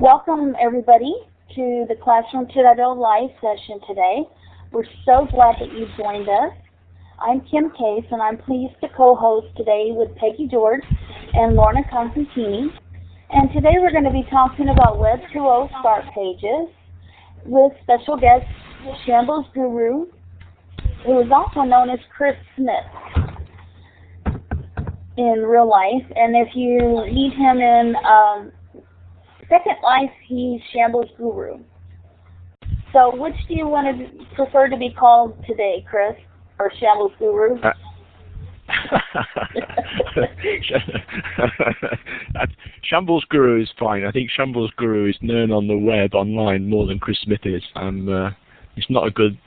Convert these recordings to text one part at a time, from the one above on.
Welcome everybody to the Classroom 2.0 live session today. We're so glad that you joined us. I'm Kim Case and I'm pleased to co-host today with Peggy George and Lorna Constantini. And today we're going to be talking about Web 2.0 start pages with special guest Shamblesguru, who is also known as Chris Smith in real life. And if you meet him in Second Life, he's Shamblesguru. So which do you want to prefer to be called today, Chris, or Shamblesguru? Shamblesguru is fine. I think Shamblesguru is known on the web online more than Chris Smith is. It's not a good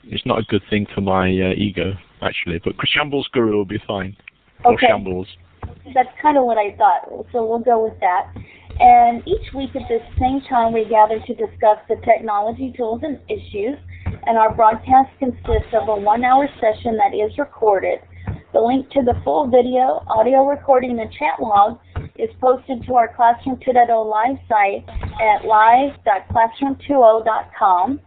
thing for my ego actually. But Shamblesguru will be fine. Or okay. Shambles. That's kind of what I thought. So we'll go with that. And each week at the same time we gather to discuss the technology tools and issues, and our broadcast consists of a 1-hour session that is recorded. The link to the full video, audio recording, and chat log is posted to our Classroom 2.0 live site at live.classroom20.com.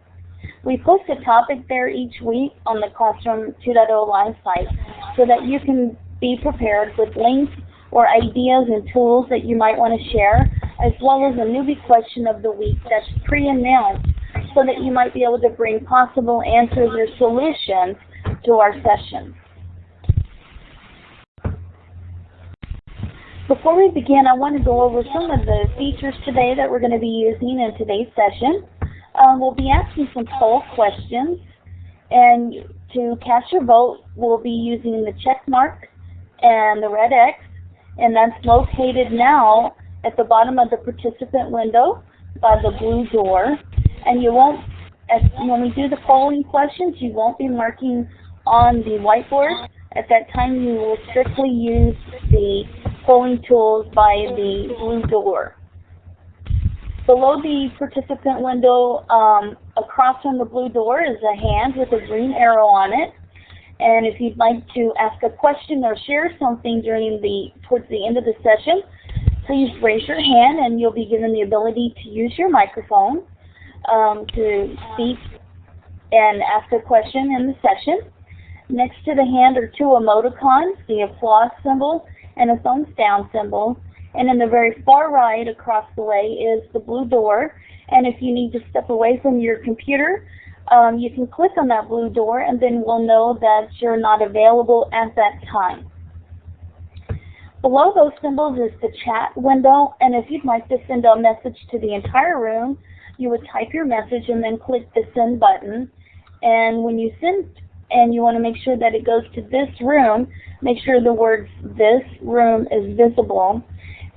We post a topic there each week on the Classroom 2.0 live site so that you can be prepared with links or ideas and tools that you might want to share, as well as a newbie question of the week that's pre-announced so that you might be able to bring possible answers or solutions to our session. Before we begin, I want to go over some of the features today that we're going to be using in today's session. We'll be asking some poll questions, and to cast your vote, we'll be using the check mark and the red X, and that's located now at the bottom of the participant window by the blue door. And you won't, when we do the polling questions, you won't be marking on the whiteboard. At that time, you will strictly use the polling tools by the blue door. Below the participant window, across from the blue door, is a hand with a green arrow on it. And if you'd like to ask a question or share something towards the end of the session, please raise your hand and you'll be given the ability to use your microphone to speak and ask a question in the session. Next to the hand are two emoticons, the applause symbol and a thumbs down symbol. And in the very far right across the way is the blue door. And if you need to step away from your computer, you can click on that blue door and then we'll know that you're not available at that time. Below those symbols is the chat window, and if you'd like to send a message to the entire room, you would type your message and then click the send button. And when you send, and you want to make sure that it goes to this room, make sure the words "this room" is visible.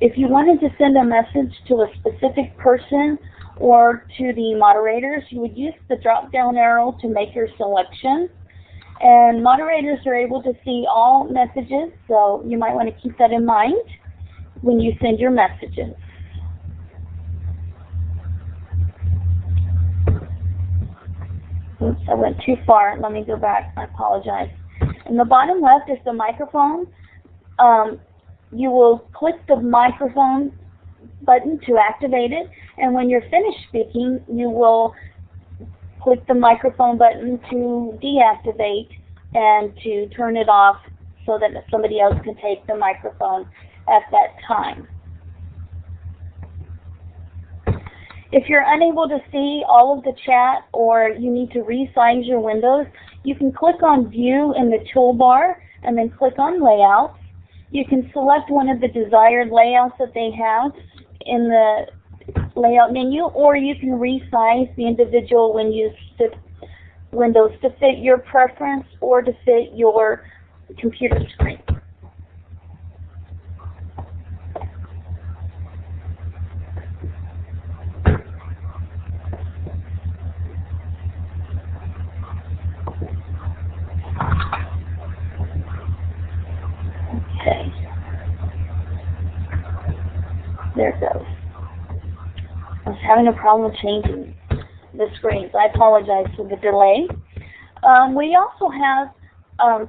If you wanted to send a message to a specific person or to the moderators, you would use the drop-down arrow to make your selection. And moderators are able to see all messages, so you might want to keep that in mind when you send your messages. Oops, I went too far. Let me go back. I apologize. In the bottom left is the microphone. You will click the microphone button to activate it, and when you're finished speaking, you will click the microphone button to deactivate and to turn it off so that somebody else can take the microphone at that time. If you're unable to see all of the chat or you need to resize your windows, you can click on View in the toolbar and then click on Layouts. You can select one of the desired layouts that they have in the layout menu, or you can resize the individual windows to fit your preference or to fit your computer screen. Okay. There it goes. I was having a problem changing the screens. I apologize for the delay. We also have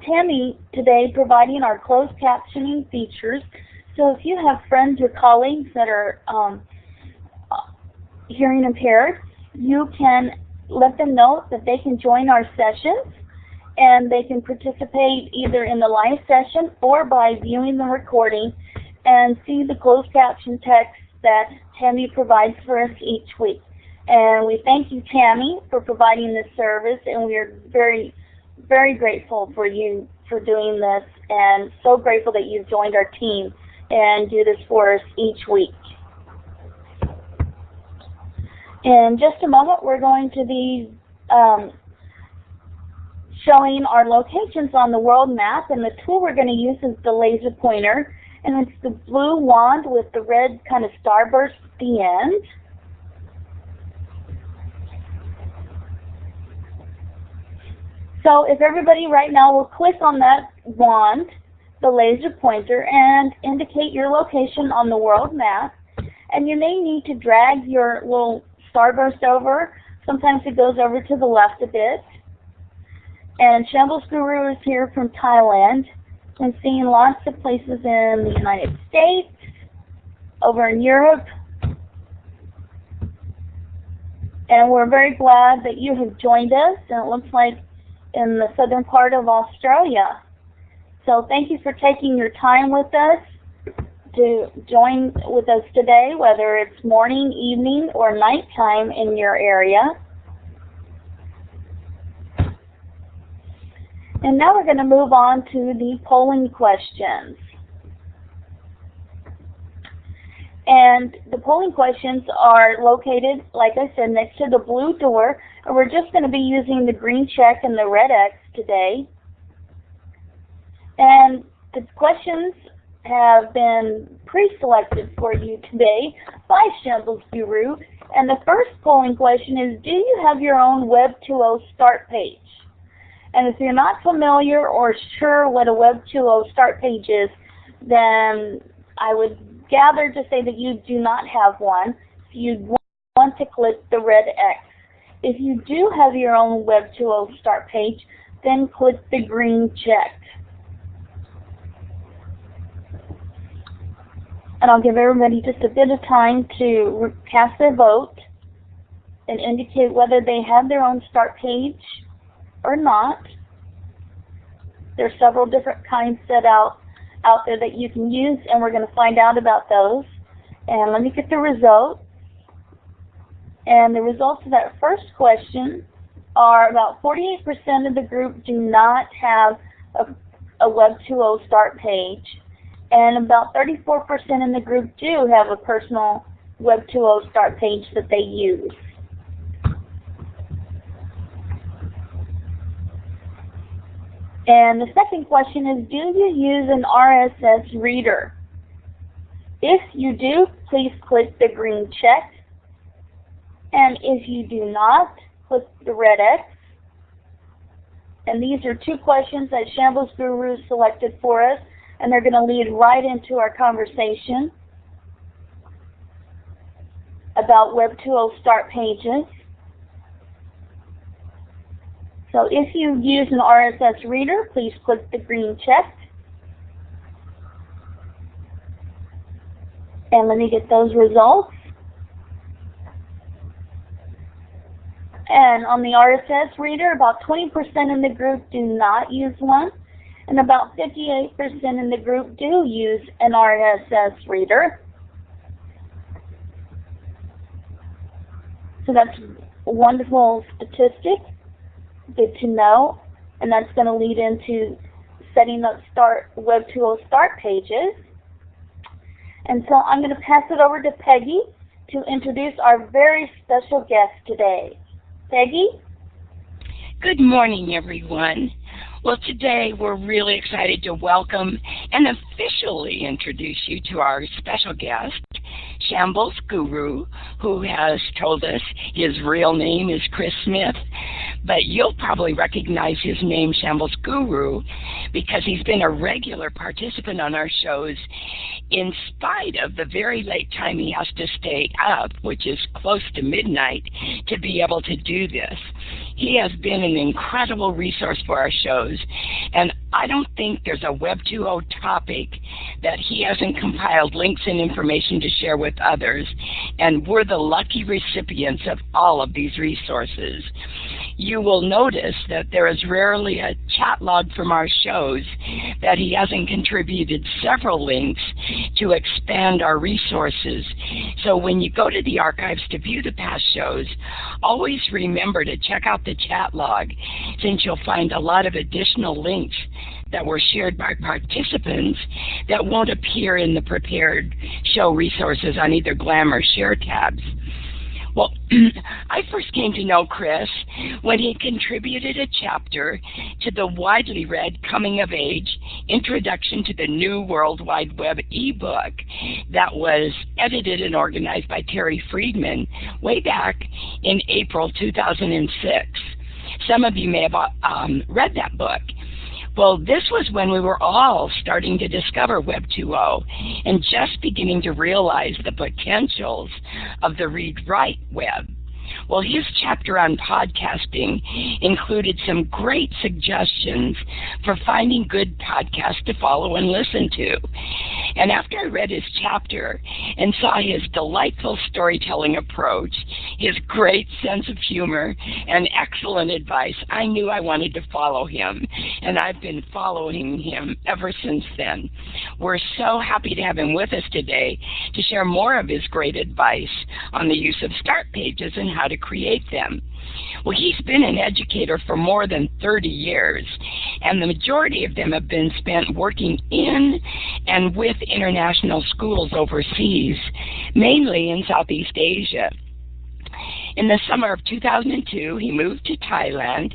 Tammy today providing our closed captioning features. So if you have friends or colleagues that are hearing impaired, you can let them know that they can join our sessions, and they can participate either in the live session or by viewing the recording and see the closed caption text that Tammy provides for us each week. And we thank you, Tammy, for providing this service, and we are very, very grateful for you for doing this, and so grateful that you've joined our team and do this for us each week. In just a moment, we're going to be showing our locations on the world map, and the tool we're going to use is the laser pointer, and it's the blue wand with the red kind of starburst at the end. So if everybody right now will click on that wand, the laser pointer, and indicate your location on the world map, and you may need to drag your little starburst over. Sometimes it goes over to the left a bit. And Shamblesguru is here from Thailand and seeing lots of places in the United States, over in Europe. And we're very glad that you have joined us, and it looks like in the southern part of Australia. So thank you for taking your time with us to join with us today, whether it's morning, evening, or nighttime in your area. And now we're going to move on to the polling questions. And the polling questions are located, like I said, next to the blue door, and we're just going to be using the green check and the red X today. And the questions have been pre-selected for you today by Shamblesguru, and the first polling question is, do you have your own Web 2.0 start page? And if you're not familiar or sure what a Web 2.0 start page is, then I would gather to say that you do not have one. You'd want to click the red X. If you do have your own Web 2.0 start page, then click the green check. And I'll give everybody just a bit of time to cast their vote and indicate whether they have their own start page or not. There's several different kinds set out there that you can use, and we're going to find out about those. And let me get the results. And the results of that first question are about 48% of the group do not have a Web 2.0 start page, and about 34% in the group do have a personal Web 2.0 start page that they use. And the second question is, do you use an RSS reader? If you do, please click the green check. And if you do not, click the red X. And these are two questions that Shamblesguru selected for us, and they're going to lead right into our conversation about Web 2.0 start pages. So if you use an RSS reader, please click the green check. And let me get those results. And on the RSS reader, about 20% in the group do not use one, and about 58% in the group do use an RSS reader. So that's a wonderful statistic. Good to know, and that's going to lead into setting up Web 2.0 start pages. And so I'm going to pass it over to Peggy to introduce our very special guest today. Peggy? Good morning, everyone. Well, today we're really excited to welcome and officially introduce you to our special guest, Shamblesguru, who has told us his real name is Chris Smith, but you'll probably recognize his name, Shamblesguru, because he's been a regular participant on our shows in spite of the very late time he has to stay up, which is close to midnight, to be able to do this. He has been an incredible resource for our shows, and I don't think there's a Web 2.0 topic that he hasn't compiled links and information to share with others and we're the lucky recipients of all of these resources. You will notice that there is rarely a chat log from our shows that he hasn't contributed several links to expand our resources. So when you go to the archives to view the past shows, always remember to check out the chat log, since you'll find a lot of additional links that were shared by participants that won't appear in the prepared show resources on either GLAM or Share tabs. Well, I first came to know Chris when he contributed a chapter to the widely read Coming of Age Introduction to the New World Wide Web ebook that was edited and organized by Terry Friedman way back in April 2006. Some of you may have read that book. Well, this was when we were all starting to discover Web 2.0 and just beginning to realize the potentials of the read-write web. Well, his chapter on podcasting included some great suggestions for finding good podcasts to follow and listen to. And after I read his chapter and saw his delightful storytelling approach, his great sense of humor, and excellent advice, I knew I wanted to follow him, and I've been following him ever since then. We're so happy to have him with us today to share more of his great advice on the use of start pages and how to create them. Well, he's been an educator for more than 30 years, and the majority of them have been spent working in and with international schools overseas, mainly in Southeast Asia. In the summer of 2002, he moved to Thailand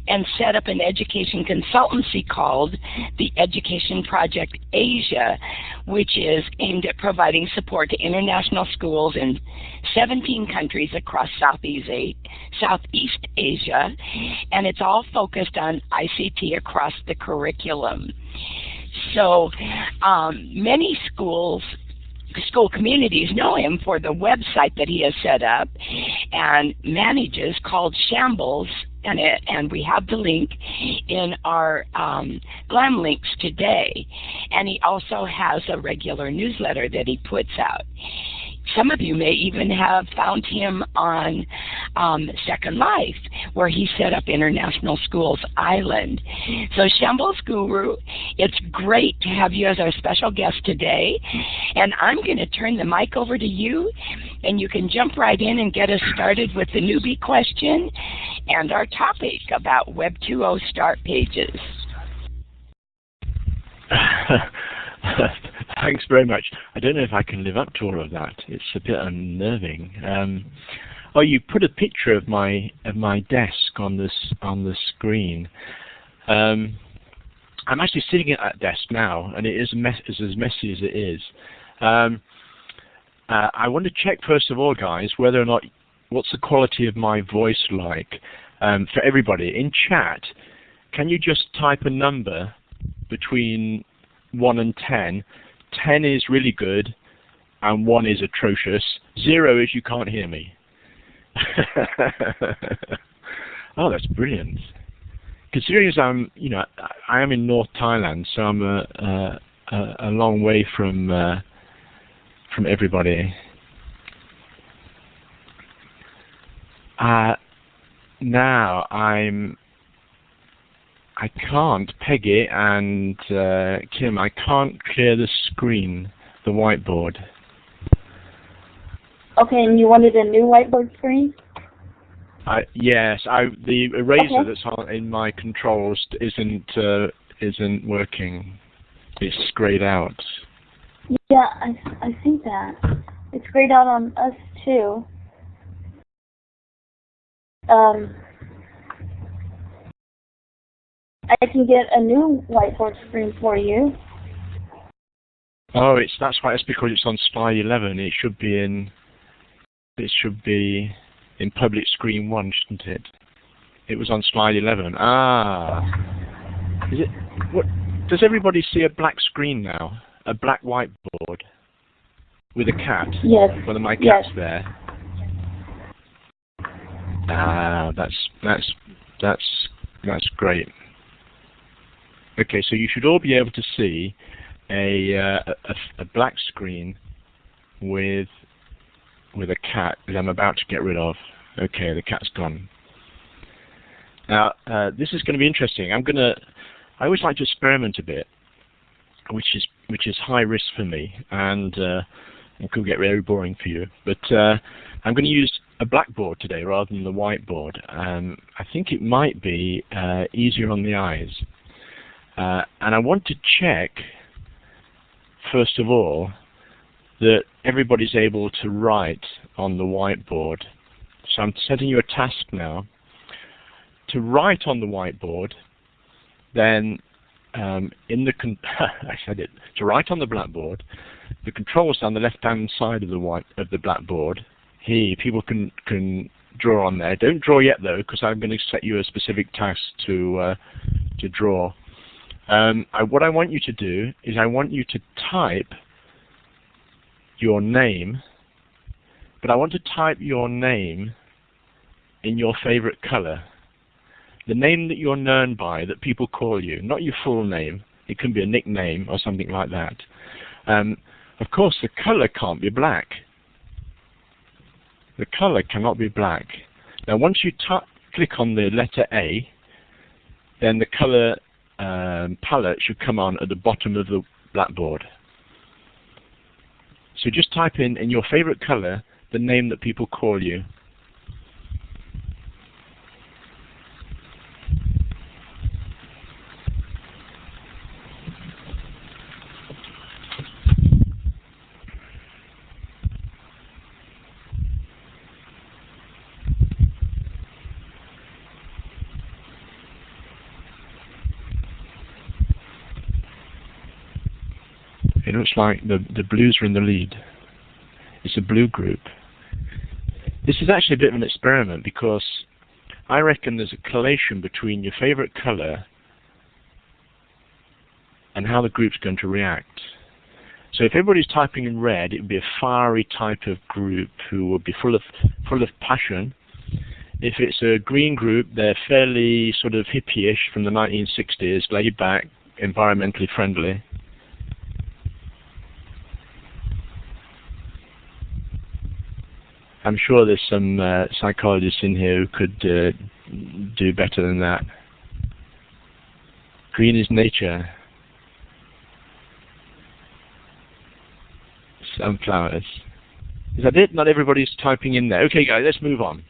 and set up an education consultancy called the Education Project Asia, which is aimed at providing support to international schools in 17 countries across Southeast Asia, and it's all focused on ICT across the curriculum. So many school communities know him for the website that he has set up and manages called Shambles, and we have the link in our GLAM links today. And he also has a regular newsletter that he puts out. Some of you may even have found him on Second Life, where he set up International Schools Island. So Shamblesguru, it's great to have you as our special guest today. And I'm going to turn the mic over to you, and you can jump right in and get us started with the newbie question and our topic about Web 2.0 start pages. Thanks very much. I don't know if I can live up to all of that. It's a bit unnerving. Oh, you put a picture of my desk on the screen. I'm actually sitting at that desk now, and it is as messy as it is. I want to check first of all, guys, whether or not what's the quality of my voice like for everybody in chat. Can you just type a number between 1 and 10? 10 is really good, and 1 is atrocious. 0 is you can't hear me. Oh, that's brilliant. Considering as I am in North Thailand, so I'm a long way from everybody. Now I can't, Peggy and Kim, I can't clear the screen, the whiteboard. Okay, and you wanted a new whiteboard screen? Yes, the eraser that's on in my controls isn't working. It's grayed out. Yeah, I see that. It's grayed out on us too. I can get a new whiteboard screen for you. Oh, that's why. It's because it's on slide 11. It should be in public screen 1, shouldn't it? It was on slide 11. Ah, is it? What? Does everybody see a black screen now? A black whiteboard with a cat? Yes. One of my cats there. Ah, that's great. Okay, so you should all be able to see a black screen with with a cat that I'm about to get rid of. Okay, the cat's gone. Now, this is going to be interesting. I always like to experiment a bit, which is high risk for me, and it could get very boring for you. But I'm going to use a blackboard today rather than the whiteboard. I think it might be easier on the eyes. And I want to check, first of all, that everybody's able to write on the whiteboard. So I'm setting you a task now to write on the whiteboard. Then I said it, to write on the blackboard. The controls down the left-hand side of the blackboard. Here, people can draw on there. Don't draw yet though, because I'm going to set you a specific task to draw. What I want you to do is I want you to type your name, but I want to type your name in your favorite color. The name that you're known by, that people call you, not your full name. It can be a nickname or something like that. Of course, the color can't be black. The color cannot be black. Now, once you click on the letter A, then the color palette should come on at the bottom of the blackboard. So just type in your favorite color the name that people call you. It looks like the blues are in the lead. It's a blue group. This is actually a bit of an experiment because I reckon there's a correlation between your favorite color and how the group's going to react. So if everybody's typing in red, it would be a fiery type of group who would be full of passion. If it's a green group, they're fairly sort of hippie-ish from the 1960s, laid back, environmentally friendly. I'm sure there's some psychologists in here who could do better than that. Green is nature. Sunflowers. Is that it? Not everybody's typing in there. Okay, guys, let's move on.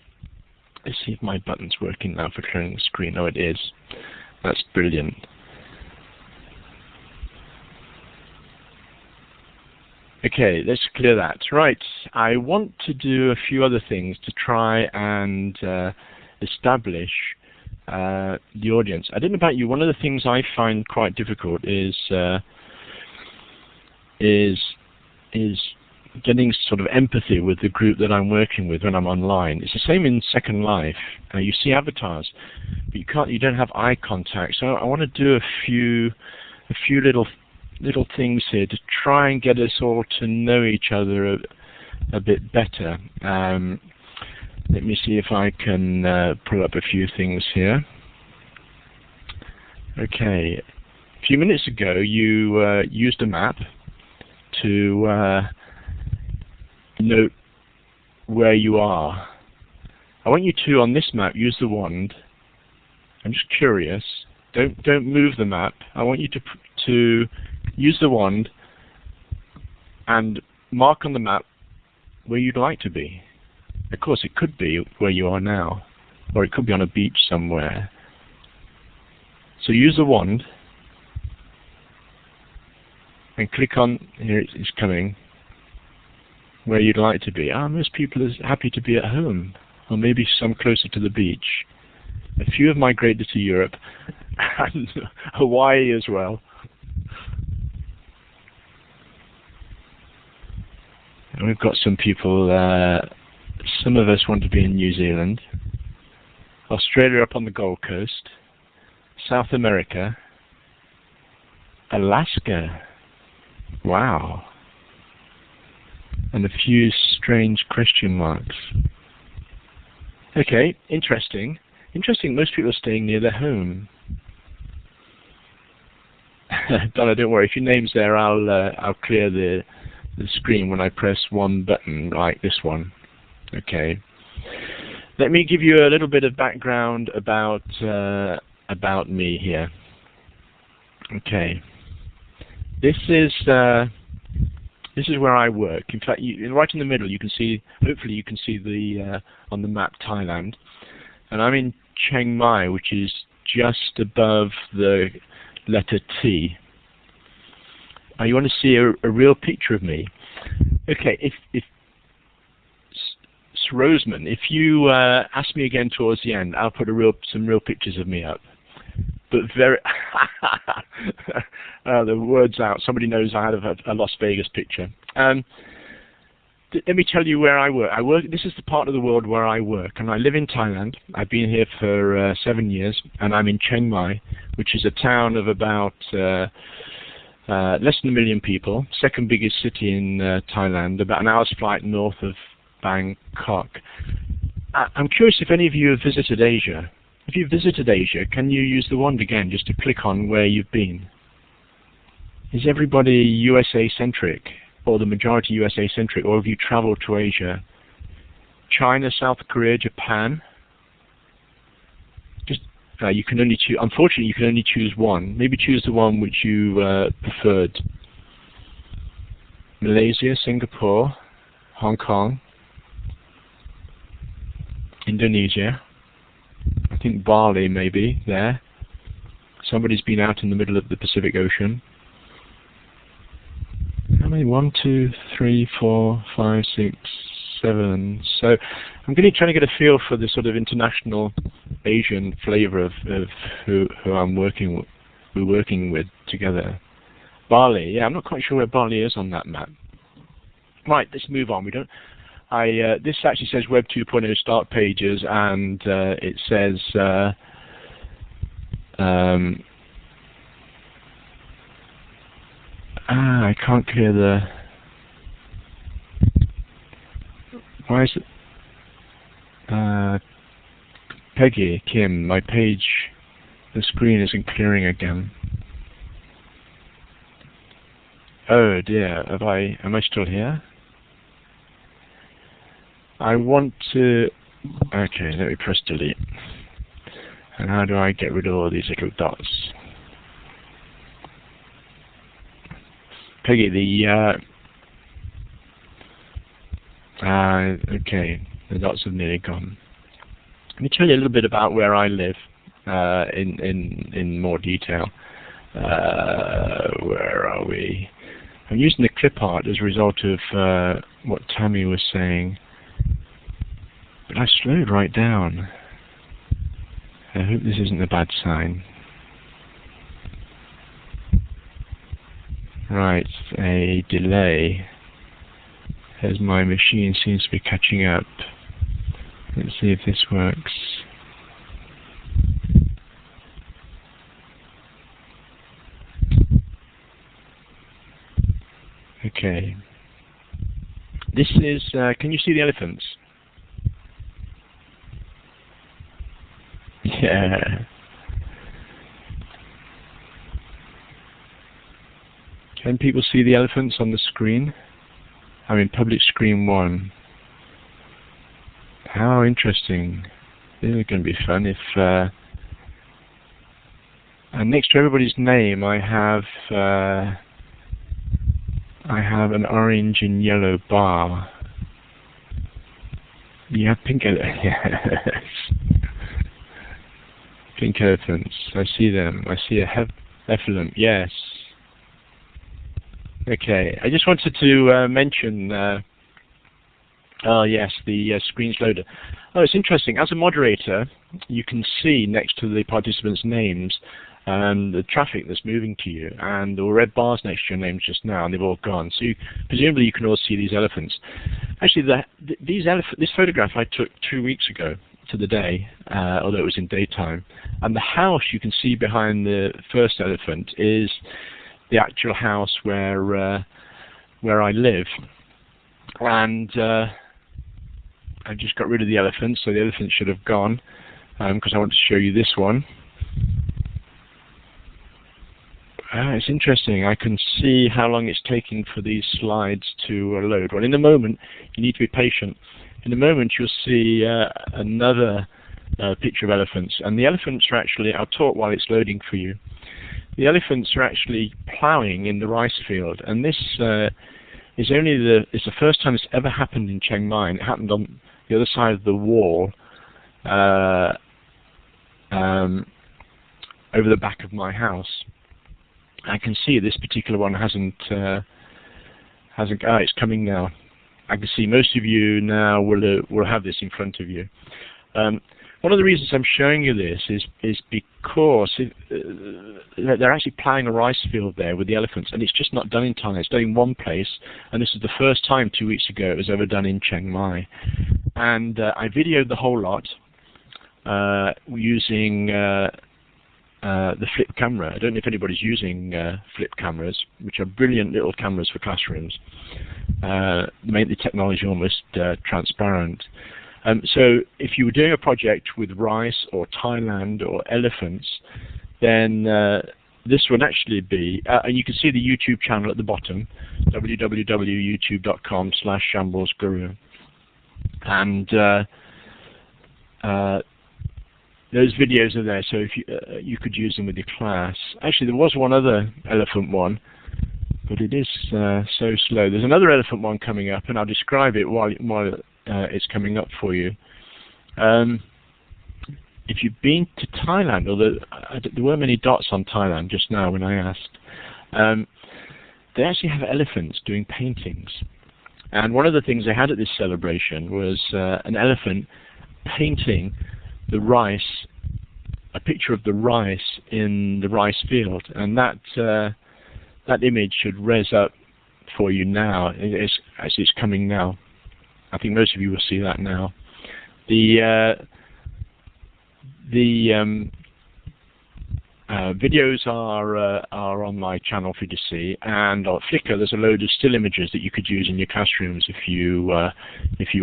Let's see if my button's working now for clearing the screen. Oh, it is. That's brilliant. Okay, let's clear that. Right, I want to do a few other things to try and establish the audience. I don't know about you, one of the things I find quite difficult is getting sort of empathy with the group that I'm working with when I'm online. It's the same in Second Life. You see avatars, but you don't have eye contact. So I want to do a few little things here to try and get us all to know each other a bit better. Let me see if I can pull up a few things here. Okay, a few minutes ago you used a map to note where you are. I want you to, on this map, use the wand. I'm just curious. Don't move the map. I want you to use the wand and mark on the map where you'd like to be. Of course, it could be where you are now, or it could be on a beach somewhere. So use the wand and click on, here it's coming, where you'd like to be. Most people are happy to be at home, or maybe some closer to the beach. A few have migrated to Europe, and Hawaii as well. And we've got some people, some of us want to be in New Zealand, Australia up on the Gold Coast, South America, Alaska, wow, and a few strange question marks. Okay, interesting. Most people are staying near their home. Donna, don't worry, if your name's there, I'll clear the screen when I press one button, like this one. Okay. Let me give you a little bit of background about me here. Okay. This is where I work. In fact, right in the middle, you can see. Hopefully, you can see the on the map Thailand, and I'm in Chiang Mai, which is just above the letter T. You want to see a real picture of me? Okay. If Roseman, if you ask me again towards the end, I'll put some real pictures of me up. But very, the word's out. Somebody knows I have a Las Vegas picture. Let me tell you where I work. This is the part of the world where I work, and I live in Thailand. I've been here for 7 years, and I'm in Chiang Mai, which is a town of about less than 1 million people, second biggest city in Thailand, about an hour's flight north of Bangkok. I'm curious if any of you have visited Asia. If you've visited Asia, can you use the wand again just to click on where you've been? Is everybody USA-centric, or the majority USA-centric, or have you traveled to Asia? China, South Korea, Japan? Just you can only choose. Unfortunately, you can only choose one. Maybe choose the one which you preferred. Malaysia, Singapore, Hong Kong, Indonesia. I think Bali maybe there. Somebody's been out in the middle of the Pacific Ocean. How many? 1, 2, 3, 4, 5, 6, 7. So I'm going to try to get a feel for the sort of international Asian flavor of who we're working with together. Bali, yeah, I'm not quite sure where Bali is on that map. Right, let's move on. This actually says Web 2.0 start pages, and it says I can't clear the. Why is it? Peggy, Kim, my page, the screen isn't clearing again. Oh dear, am I still here? I want to. Okay, let me press delete. And how do I get rid of all these little dots? Peggy, okay, the dots have nearly gone. Let me tell you a little bit about where I live in more detail. Where are we? I'm using the clip art as a result of what Tammy was saying. But I slowed right down. I hope this isn't a bad sign. Right, a delay as my machine seems to be catching up. Let's see if this works. Okay. This is, can you see the elephants? Yeah. Can people see the elephants on the screen? I'm in public screen 1. How interesting. This is going to be fun if... and next to everybody's name I have an orange and yellow bar. You have pink elephants. Yes. Pink elephants. I see them. I see a heffalump. Yes. Okay. I just wanted to mention. Oh yes, the screen's loader. Oh, it's interesting. As a moderator, you can see next to the participants' names the traffic that's moving to you, and there were red bars next to your names just now, and they've all gone. So presumably you can all see these elephants. Actually, this photograph I took 2 weeks ago to the day, although it was in daytime. And the house you can see behind the first elephant is the actual house where I live. And I just got rid of the elephants, so the elephants should have gone, because I want to show you this one. It's interesting. I can see how long it's taking for these slides to load. Well, in the moment, you need to be patient. in a moment you'll see another picture of elephants, and the elephants are actually, I'll talk while it's loading for you, the elephants are actually ploughing in the rice field, and this is it's the first time it's ever happened in Chiang Mai. It happened on the other side of the wall over the back of my house. I can see this particular one hasn't it's coming now. I can see most of you now will have this in front of you. One of the reasons I'm showing you this is because they're actually ploughing a rice field there with the elephants, and it's just not done in Thailand. It's done in one place, and this is the first time 2 weeks ago it was ever done in Chiang Mai. And I videoed the whole lot using the flip camera. I don't know if anybody's using flip cameras, which are brilliant little cameras for classrooms. Make the technology almost transparent. So if you were doing a project with rice or Thailand or elephants, then this would actually be, and you can see the YouTube channel at the bottom, www.youtube.com/Shamblesguru. And those videos are there, so if you could use them with your class. Actually, there was one other elephant one, but it is so slow. There's another elephant one coming up, and I'll describe it while it's coming up for you. If you've been to Thailand, although there weren't many dots on Thailand just now when I asked, they actually have elephants doing paintings. And one of the things they had at this celebration was an elephant painting the rice, a picture of the rice in the rice field, and that image should res up for you now as it's coming now. I think most of you will see that now. The videos are on my channel for you to see, and on Flickr there's a load of still images that you could use in your classrooms if you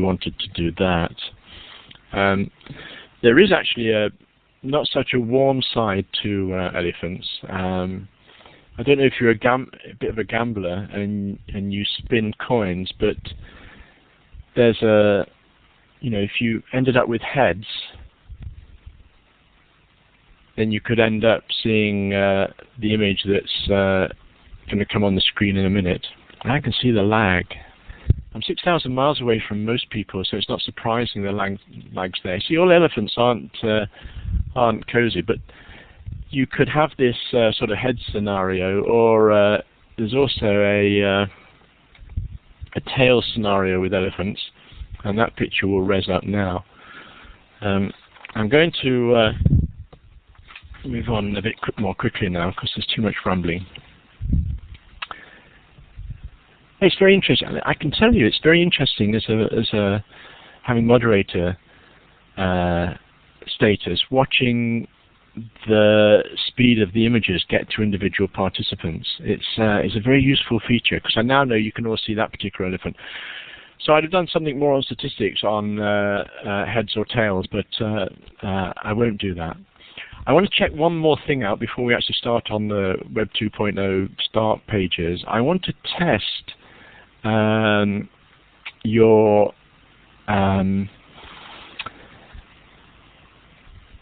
wanted to do that. There is actually not such a warm side to elephants. I don't know if you're a bit of a gambler and you spin coins, but there's if you ended up with heads, then you could end up seeing the image that's going to come on the screen in a minute. And I can see the lag. I'm 6,000 miles away from most people, so it's not surprising the lag's there. See, all elephants aren't cozy, but you could have this sort of head scenario, or there's also a tail scenario with elephants, and that picture will res up now. I'm going to move on a bit more quickly now because there's too much rambling. It's very interesting. I can tell you, it's very interesting as a having moderator status, watching the speed of the images get to individual participants. It's a very useful feature because I now know you can all see that particular elephant. So I'd have done something more on statistics on heads or tails, but I won't do that. I want to check one more thing out before we actually start on the Web 2.0 start pages. I want to test your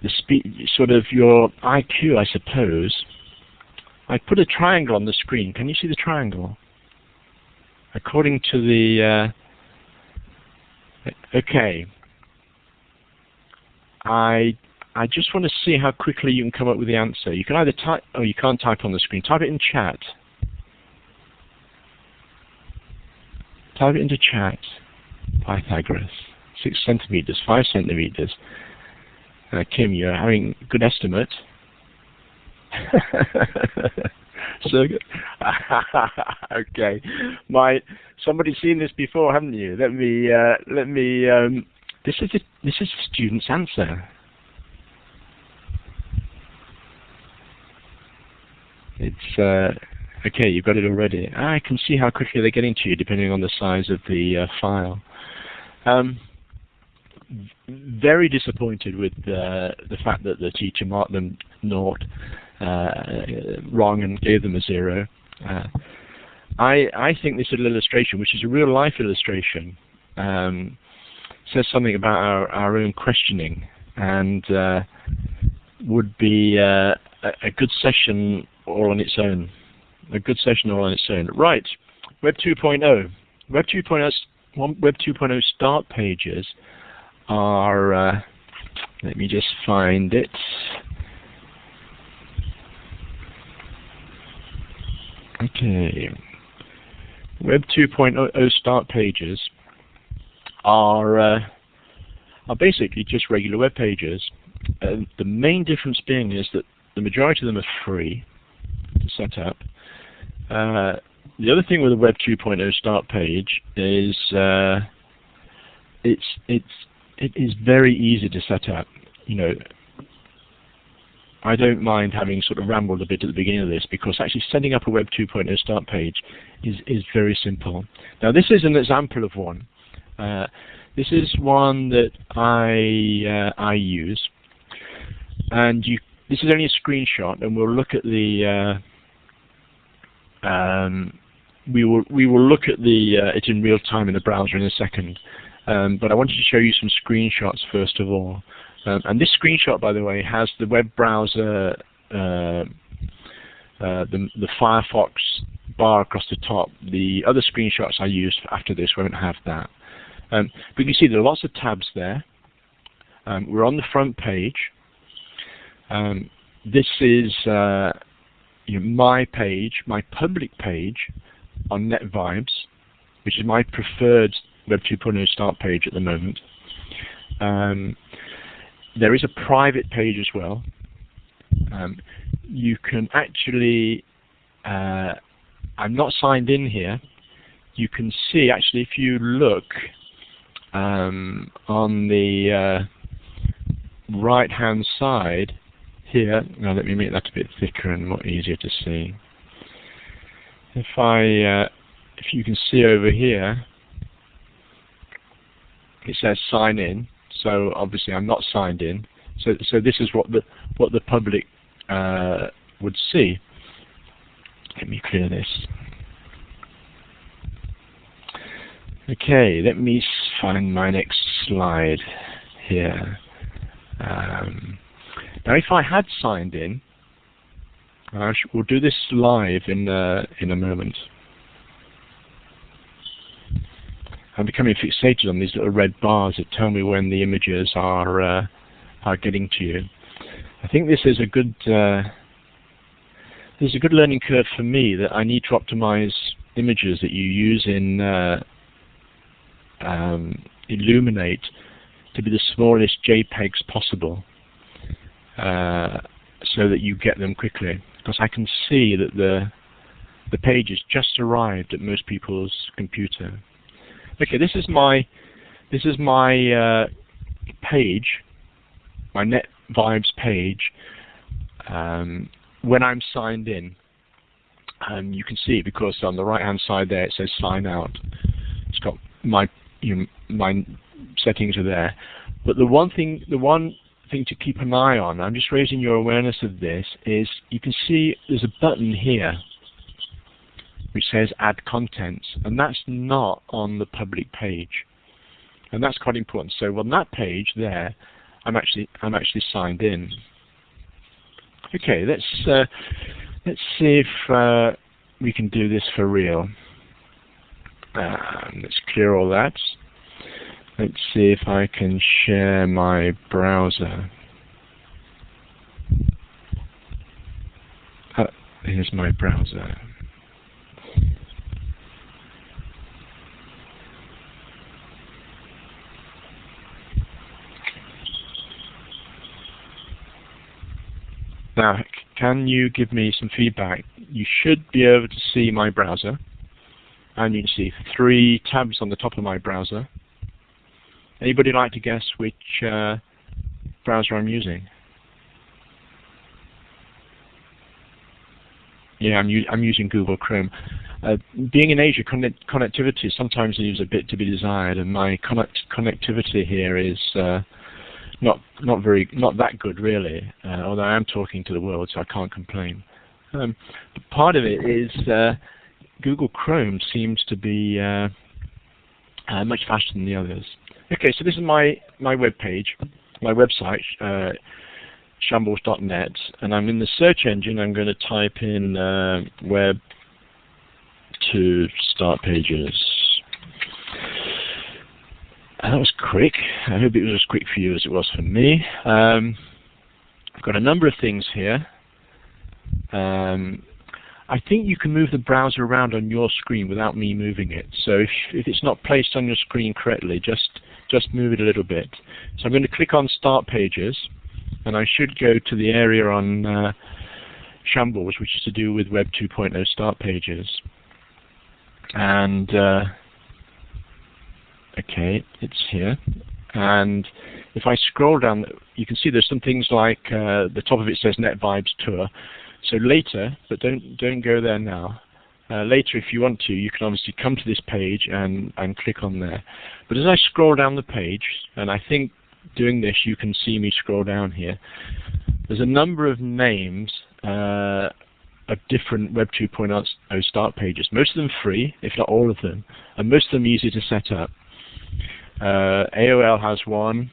the speed, sort of your IQ, I suppose. I put a triangle on the screen. Can you see the triangle? According to the okay. I just want to see how quickly you can come up with the answer. You can either type, oh, you can't type on the screen. Type it in chat. Type it into chat. Pythagoras. 6 centimeters, 5 centimeters. Kim, you're having a good estimate. So good. Okay. Somebody's seen this before, haven't you? Let me. This is the student's answer. It's okay. You've got it already. I can see how quickly they're getting to you, depending on the size of the file. Very disappointed with the fact that the teacher marked them naught wrong and gave them a 0. I think this little illustration, which is a real life illustration, says something about our own questioning, and would be a good session all on its own. A good session all on its own. Right, Web 2.0. Web 2.0 start pages are, let me just find it. Okay. Web 2.0 start pages are basically just regular web pages. The main difference being is that the majority of them are free to set up. The other thing with a Web 2.0 start page is it is very easy to set up. You know, I don't mind having sort of rambled a bit at the beginning of this, because actually setting up a Web 2.0 start page is very simple. Now, this is an example of one. This is one that I use, and this is only a screenshot, and we'll look at the we will look at it in real time in the browser in a second. But I wanted to show you some screenshots first of all. And this screenshot, by the way, has the web browser, the Firefox bar across the top. The other screenshots I used after this won't have that. But you can see there are lots of tabs there. We're on the front page. This is my page, my public page on NetVibes, which is my preferred Web 2.0 start page at the moment. There is a private page as well. You can actually, I'm not signed in here. You can see, actually, if you look on the right-hand side here, now let me make that a bit thicker and more easier to see. If you can see over here, it says sign in. So obviously I'm not signed in. So this is what the public would see. Let me clear this. Okay, let me find my next slide here. Now, if I had signed in, we'll do this live in a moment. I'm becoming fixated on these little red bars that tell me when the images are getting to you. I think this is a good there's a good learning curve for me, that I need to optimize images that you use in Illuminate to be the smallest JPEGs possible, so that you get them quickly. Because I can see that the page has just arrived at most people's computer. Okay, this is my page, my NetVibes page. When I'm signed in, you can see it because on the right-hand side there it says sign out. It's got my my settings are there. But the one thing to keep an eye on, I'm just raising your awareness of this, is you can see there's a button here which says add contents, and that's not on the public page, and that's quite important. So on that page there, I'm actually signed in. Okay, let's see if we can do this for real. Let's clear all that. Let's see if I can share my browser. Here's my browser. Now, can you give me some feedback? You should be able to see my browser, and you can see 3 tabs on the top of my browser. Anybody like to guess which browser I'm using? Yeah, I'm using Google Chrome. Being in Asia, connectivity sometimes leaves a bit to be desired, and my connectivity here is not that good really. Although I am talking to the world, so I can't complain. But part of it is Google Chrome seems to be much faster than the others. Okay, so this is my web page, my website, shambles.net, and I'm in the search engine. I'm going to type in web to start pages. And that was quick. I hope it was as quick for you as it was for me. I've got a number of things here. I think you can move the browser around on your screen without me moving it. So if it's not placed on your screen correctly, just move it a little bit. So I'm going to click on Start Pages, and I should go to the area on Shambles, which is to do with Web 2.0 Start Pages. And okay, it's here. And if I scroll down, you can see there's some things like the top of it says Net Vibes Tour. So later, but don't go there now. Later, if you want to, you can obviously come to this page and click on there. But as I scroll down the page, and I think doing this you can see me scroll down here, there's a number of names of different Web 2.0 start pages. Most of them free, if not all of them, and most of them easy to set up. AOL has one.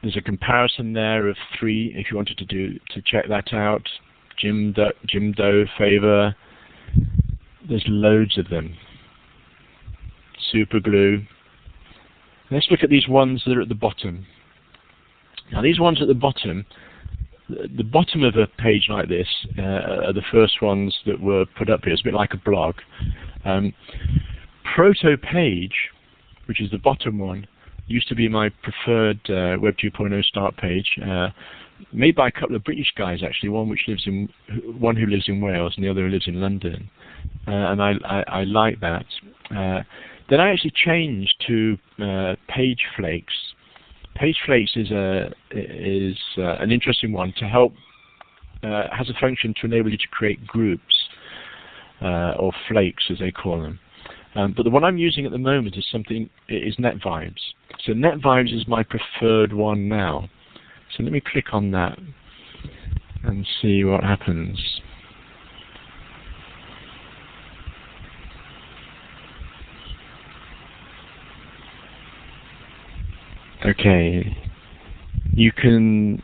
There's a comparison there of 3 if you wanted to check that out. Jimdo, Favor. There's loads of them. Superglue. Let's look at these ones that are at the bottom. Now these ones at the bottom of a page like this are the first ones that were put up here. It's a bit like a blog. Proto Page, which is the bottom one, used to be my preferred Web 2.0 start page, made by a couple of British guys actually. One who lives in Wales and the other who lives in London, and I like that. Then I actually changed to Page Flakes. Page Flakes is an interesting one to help. Has a function to enable you to create groups or flakes, as they call them. But the one I'm using at the moment is Net Vibes. So Net Vibes is my preferred one now. So let me click on that and see what happens. Okay, you can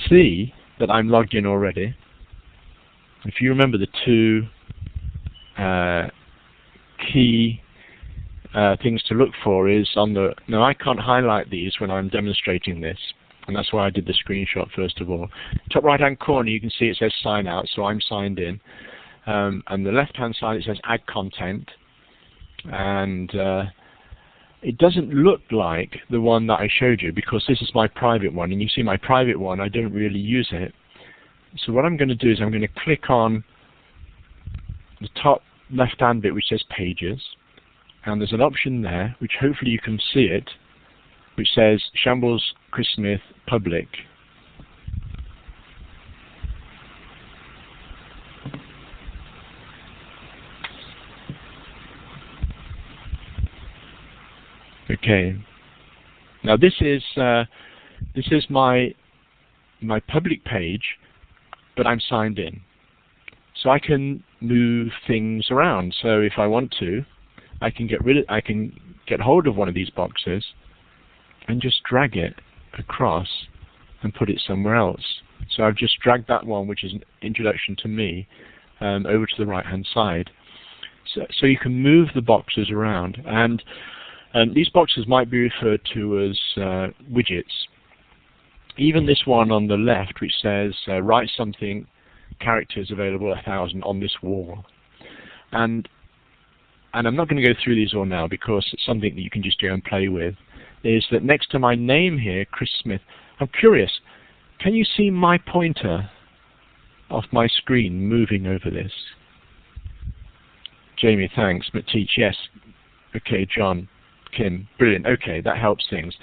see that I'm logged in already. If you remember the two key things to look for is on the... Now I can't highlight these when I'm demonstrating this, and that's why I did the screenshot first of all. Top right hand corner you can see it says sign out, so I'm signed in. And the left hand side it says add content, and it doesn't look like the one that I showed you because this is my private one, and you see my private one, I don't really use it. So what I'm going to do is I'm going to click on the top left hand bit which says Pages, and there's an option there which hopefully you can see it, which says Shambles Chris Smith Public. Okay. Now this is my public page, but I'm signed in, so I can move things around. So if I want to, I can get hold of one of these boxes and just drag it across and put it somewhere else. So I've just dragged that one, which is an introduction to me, over to the right hand side. So you can move the boxes around, and these boxes might be referred to as widgets. Even this one on the left, which says write something, characters available 1,000 on this wall. And I'm not going to go through these all now because it's something that you can just go and play with. Is that next to my name here, Chris Smith, I'm curious, can you see my pointer off my screen moving over this? Jamie, thanks. Matich, yes. Okay, John, Kim, brilliant. Okay, that helps things.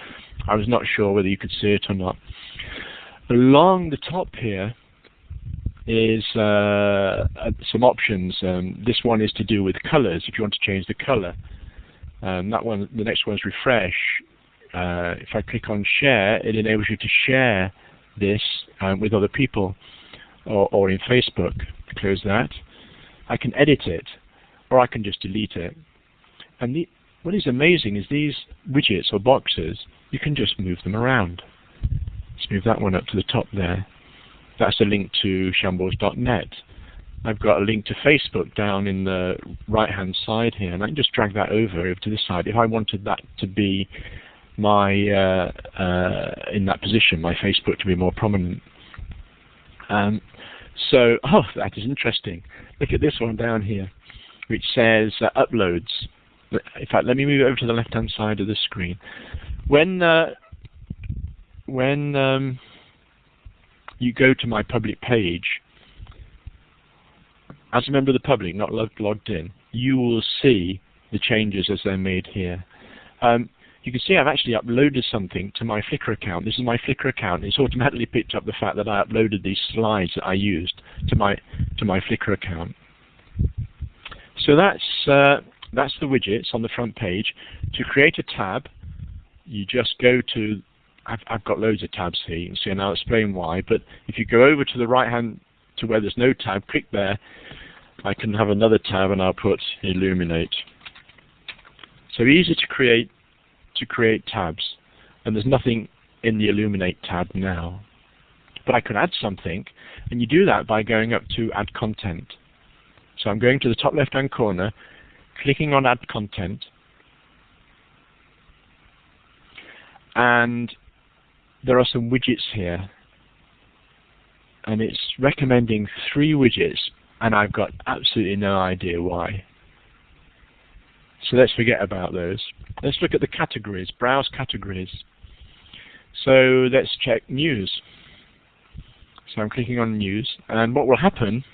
I was not sure whether you could see it or not. Along the top here is some options. This one is to do with colors, if you want to change the color. That one, the next one is refresh. If I click on share, it enables you to share this with other people or in Facebook. Close that. I can edit it, or I can just delete it. And what is amazing is these widgets or boxes, you can just move them around. Let's move that one up to the top there. That's a link to shambles.net. I've got a link to Facebook down in the right-hand side here, and I can just drag that over to this side if I wanted that to be my in that position, my Facebook to be more prominent. So, that is interesting. Look at this one down here, which says uploads. In fact, let me move it over to the left-hand side of the screen. When you go to my public page, as a member of the public, not logged in, you will see the changes as they're made here. You can see I've actually uploaded something to my Flickr account. This is my Flickr account. It's automatically picked up the fact that I uploaded these slides that I used to my Flickr account. So that's the widgets on the front page. To create a tab, you just go to, I've got loads of tabs here, you can see, and I'll explain why, but if you go over to the right hand to where there's no tab, click there. I can have another tab and I'll put Illuminate. So easy to create tabs, and there's nothing in the Illuminate tab now. But I can add something, and you do that by going up to Add Content. So I'm going to the top left hand corner, clicking on Add Content, and there are some widgets here, and it's recommending 3 widgets, and I've got absolutely no idea why. So let's forget about those. Let's look at the categories, browse categories. So let's check news. So I'm clicking on news, and what will happen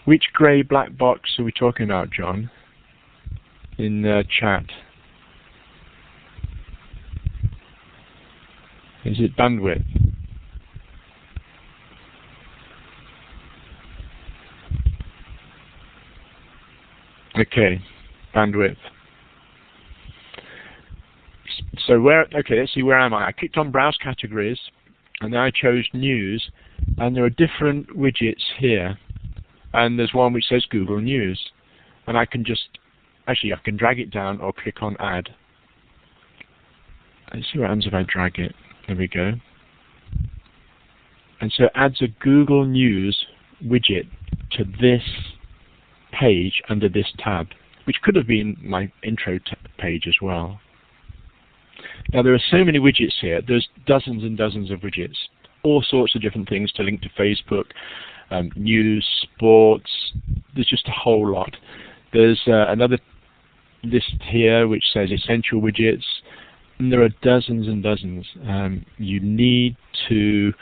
which grey black box are we talking about, John, in chat? Is it bandwidth? Okay, bandwidth. So let's see, where am I? I clicked on Browse Categories, and then I chose News, and there are different widgets here. And there's one which says Google News. And I can I can drag it down or click on Add. Let's see what happens if I drag it. There we go. And so it adds a Google News widget to this page under this tab, which could have been my intro page as well. Now there are so many widgets here. There's dozens and dozens of widgets, all sorts of different things to link to Facebook, news, sports. There's just a whole lot. There's another list here which says essential widgets, and there are dozens and dozens. You need to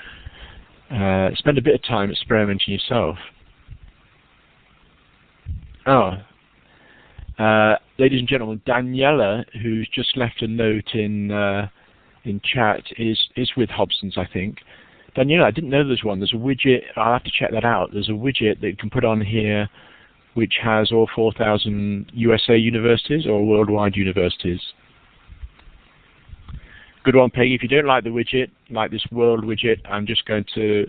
spend a bit of time experimenting yourself. Ladies and gentlemen, Daniela, who's just left a note in chat, is with Hobson's, I think. Daniela, I didn't know there's one. There's a widget. I'll have to check that out. There's a widget that you can put on here which has all 4,000 USA universities or worldwide universities. Good one, Peggy. If you don't like the widget, like this world widget, I'm just going to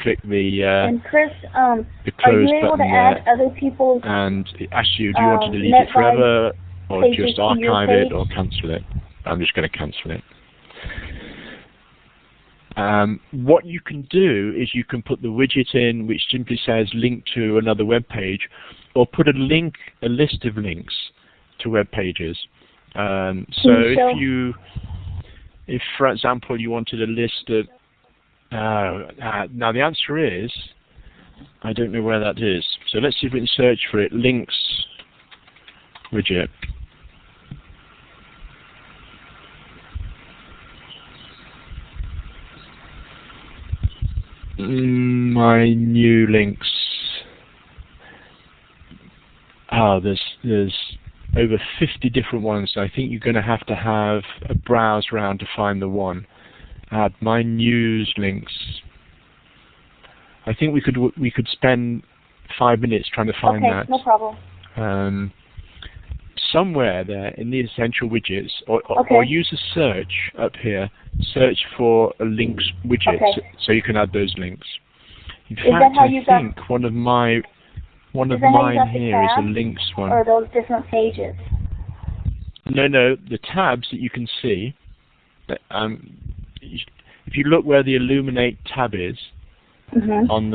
click the and Chris, the close are you able button to add there, other people's and it asks you, do you want to delete it forever, or just archive it, or cancel it? I'm just going to cancel it. What you can do is you can put the widget in which simply says link to another web page, or put a list of links to web pages. So if for example you wanted a list of now the answer is I don't know where that is. So let's see if we can search for it. Links widget. My new links. There's over 50 different ones. So I think you're going to have a browse round to find the one. Add my news links. I think we could spend 5 minutes trying to find that. Okay, no problem. somewhere there in the essential widgets, or Okay. use a search up here. Search for a links widget, Okay. so you can add those links. In Is fact, that how I you got? think one of mine Is that how you got the here is a tabs, links one. or those different pages? No, the tabs that you can see. If you look where the Illuminate tab is Mm-hmm. on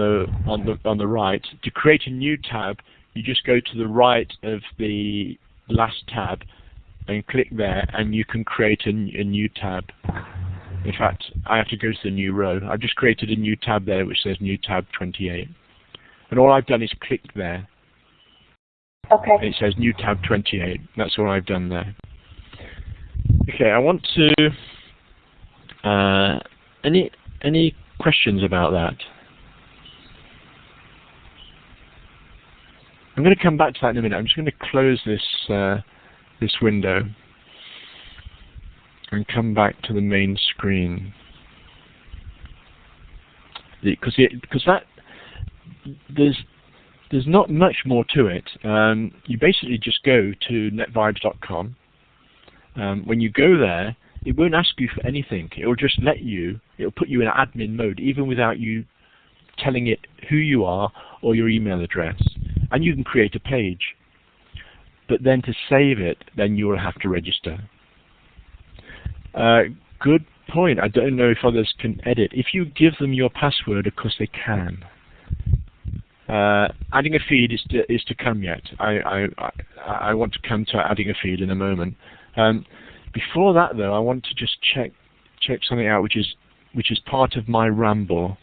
the right, to create a new tab, you just go to the right of the last tab and click there, and you can create a new tab. In fact, I have to go to the new row. I've just created a new tab there which says new tab 28. And all I've done is click there. Okay. And it says new tab 28. That's all I've done there. Okay, I want to... any questions about that? I'm going to come back to that in a minute. I'm just going to close this window and come back to the main screen, because there's not much more to it. You basically just go to netvibes.com. When you go there, it won't ask you for anything. It will just it'll put you in admin mode, even without you telling it who you are or your email address. And you can create a page. But then to save it, then you will have to register. Good point. I don't know if others can edit. If you give them your password, of course they can. Adding a feed is to come yet. I want to come to adding a feed in a moment. Before that, though, I want to just check something out, which is part of my ramble.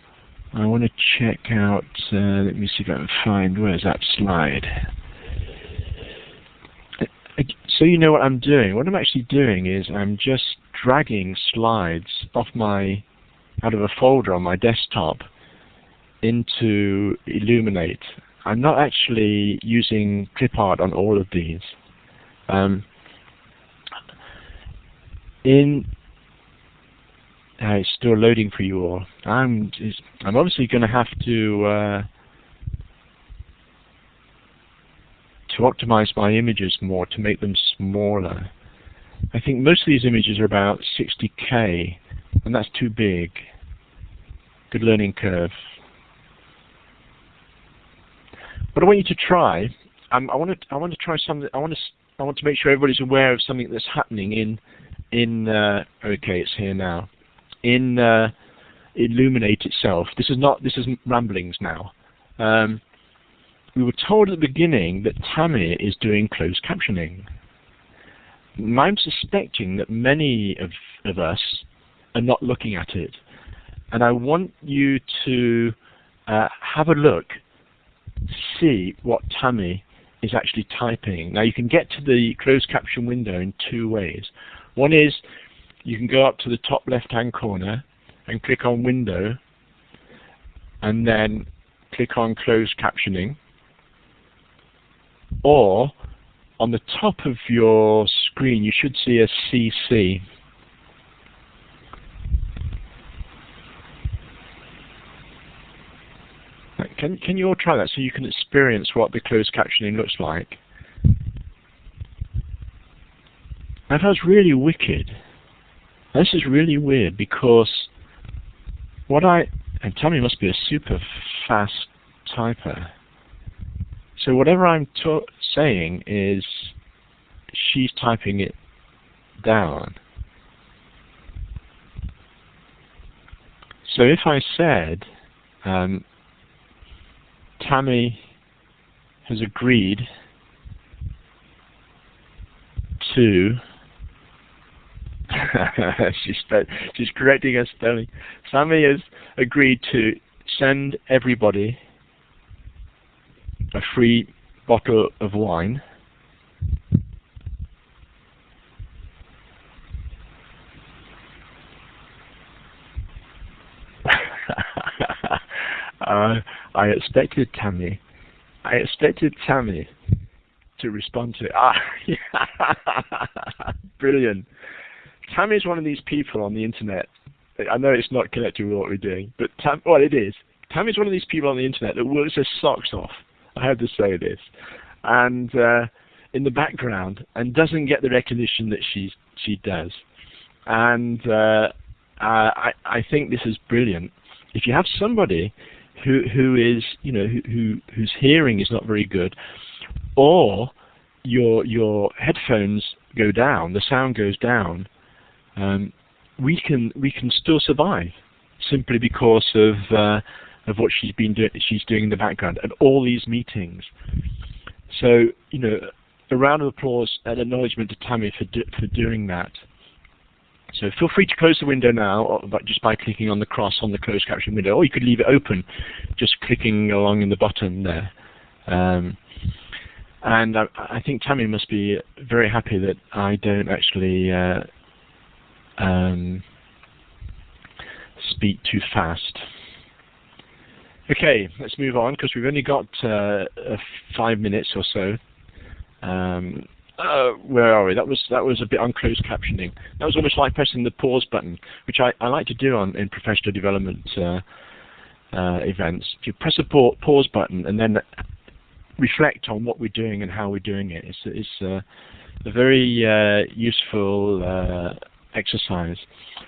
I want to check out. Let me see if I can find where's that slide. So you know what I'm doing. What I'm actually doing is I'm just dragging slides out of a folder on my desktop into Illuminate. I'm not actually using clip art on all of these. It's still loading for you all. I'm obviously going to have to optimize my images more to make them smaller. I think most of these images are about 60K, and that's too big. Good learning curve. What I want you to try, I want to try something. I want to make sure everybody's aware of something that's happening in okay, it's here now. In Illuminate itself. This is ramblings now. We were told at the beginning that Tammy is doing closed captioning. I'm suspecting that many of us are not looking at it, and I want you to have a look, see what Tammy is actually typing. Now you can get to the closed caption window in two ways. One is you can go up to the top left-hand corner and click on Window, and then click on Closed Captioning. Or on the top of your screen, you should see a CC. Can you all try that so you can experience what the closed captioning looks like? Now that's really wicked. This is really weird because and Tammy must be a super fast typer. So whatever I'm saying is she's typing it down. So if I said Tammy has agreed to she's correcting her spelling. Tammy has agreed to send everybody a free bottle of wine. I expected Tammy to respond to it. Brilliant. Tammy is one of these people on the internet. I know it's not connected with what we're doing, but it is. Tammy is one of these people on the internet that works her socks off. I have to say this. And in the background and doesn't get the recognition that she does. And I think this is brilliant. If you have somebody who is, you know, whose hearing is not very good, or your headphones go down, the sound goes down, we can still survive simply because of what she's doing in the background and all these meetings. So, you know, a round of applause and acknowledgement to Tammy for doing that. So feel free to close the window now, just by clicking on the cross on the closed caption window, or you could leave it open, just clicking along in the button there. And I think Tammy must be very happy that I don't actually speak too fast. Okay, let's move on because we've only got 5 minutes or so. Where are we? That was a bit on closed captioning. That was almost like pressing the pause button, which I like to do in professional development events. You press a pause button and then reflect on what we're doing and how we're doing it. It's a very useful exercise.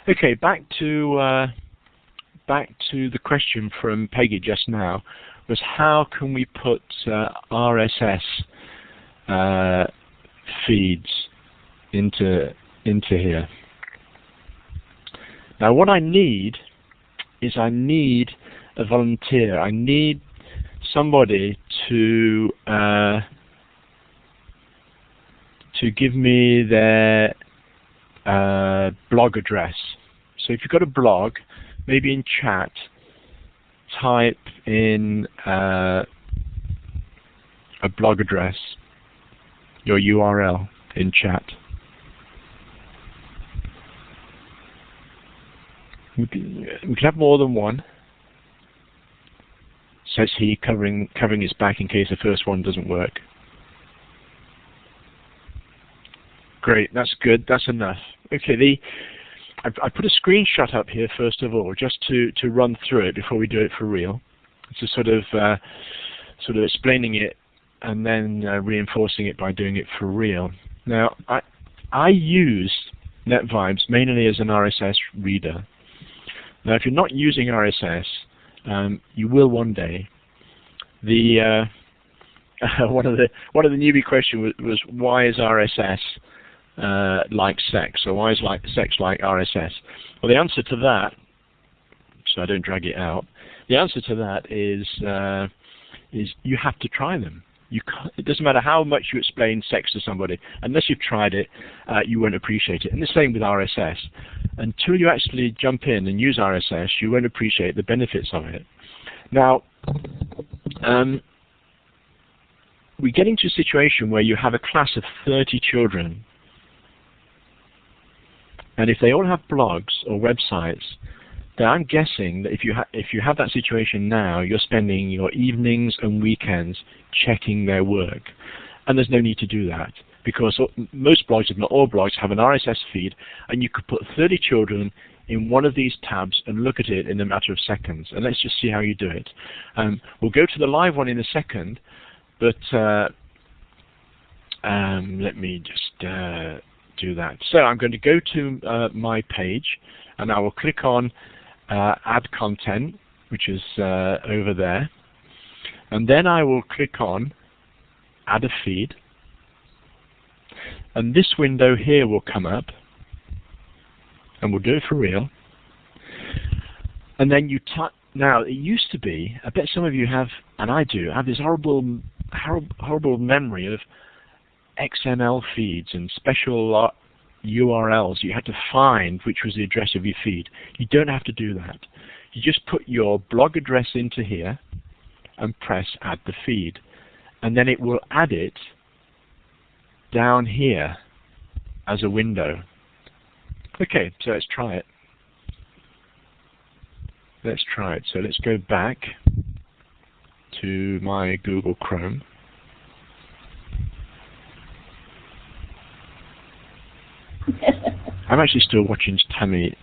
Okay, back to the question from Peggy just now, was how can we put RSS feeds into here. Now what I need is a volunteer. I need somebody to give me their blog address. So if you've got a blog, maybe in chat, type in a blog address, your URL in chat. We can have more than one. Says he, covering his back in case the first one doesn't work. Great, that's good, that's enough. Okay, I put a screenshot up here first of all, just to run through it before we do it for real. It's a sort of explaining it and then reinforcing it by doing it for real. Now, I use NetVibes mainly as an RSS reader. Now, if you're not using RSS, you will one day. One of the newbie questions was why is RSS like sex, or why is sex like RSS? Well, the answer to that, so I don't drag it out. The answer to that is you have to try them. It doesn't matter how much you explain sex to somebody, unless you've tried it, you won't appreciate it. And the same with RSS. Until you actually jump in and use RSS, you won't appreciate the benefits of it. Now, we get into a situation where you have a class of 30 children, and if they all have blogs or websites, then I'm guessing that if you have that situation now, you're spending your evenings and weekends checking their work. And there's no need to do that, because most blogs, if not all blogs, have an RSS feed, and you could put 30 children in one of these tabs and look at it in a matter of seconds. And let's just see how you do it. We'll go to the live one in a second, but let me just do that. So I'm going to go to my page, and I will click on add content, which is over there, and then I will click on add a feed, and this window here will come up, and we'll do it for real. And then you now, it used to be, I bet some of you have, and I do, have this horrible memory of XML feeds and special URLs you had to find which was the address of your feed. You don't have to do that. You just put your blog address into here and press add the feed, and then it will add it down here as a window. Okay, so let's try it. Let's try it. So let's go back to my Google Chrome. I'm actually still watching Tammy's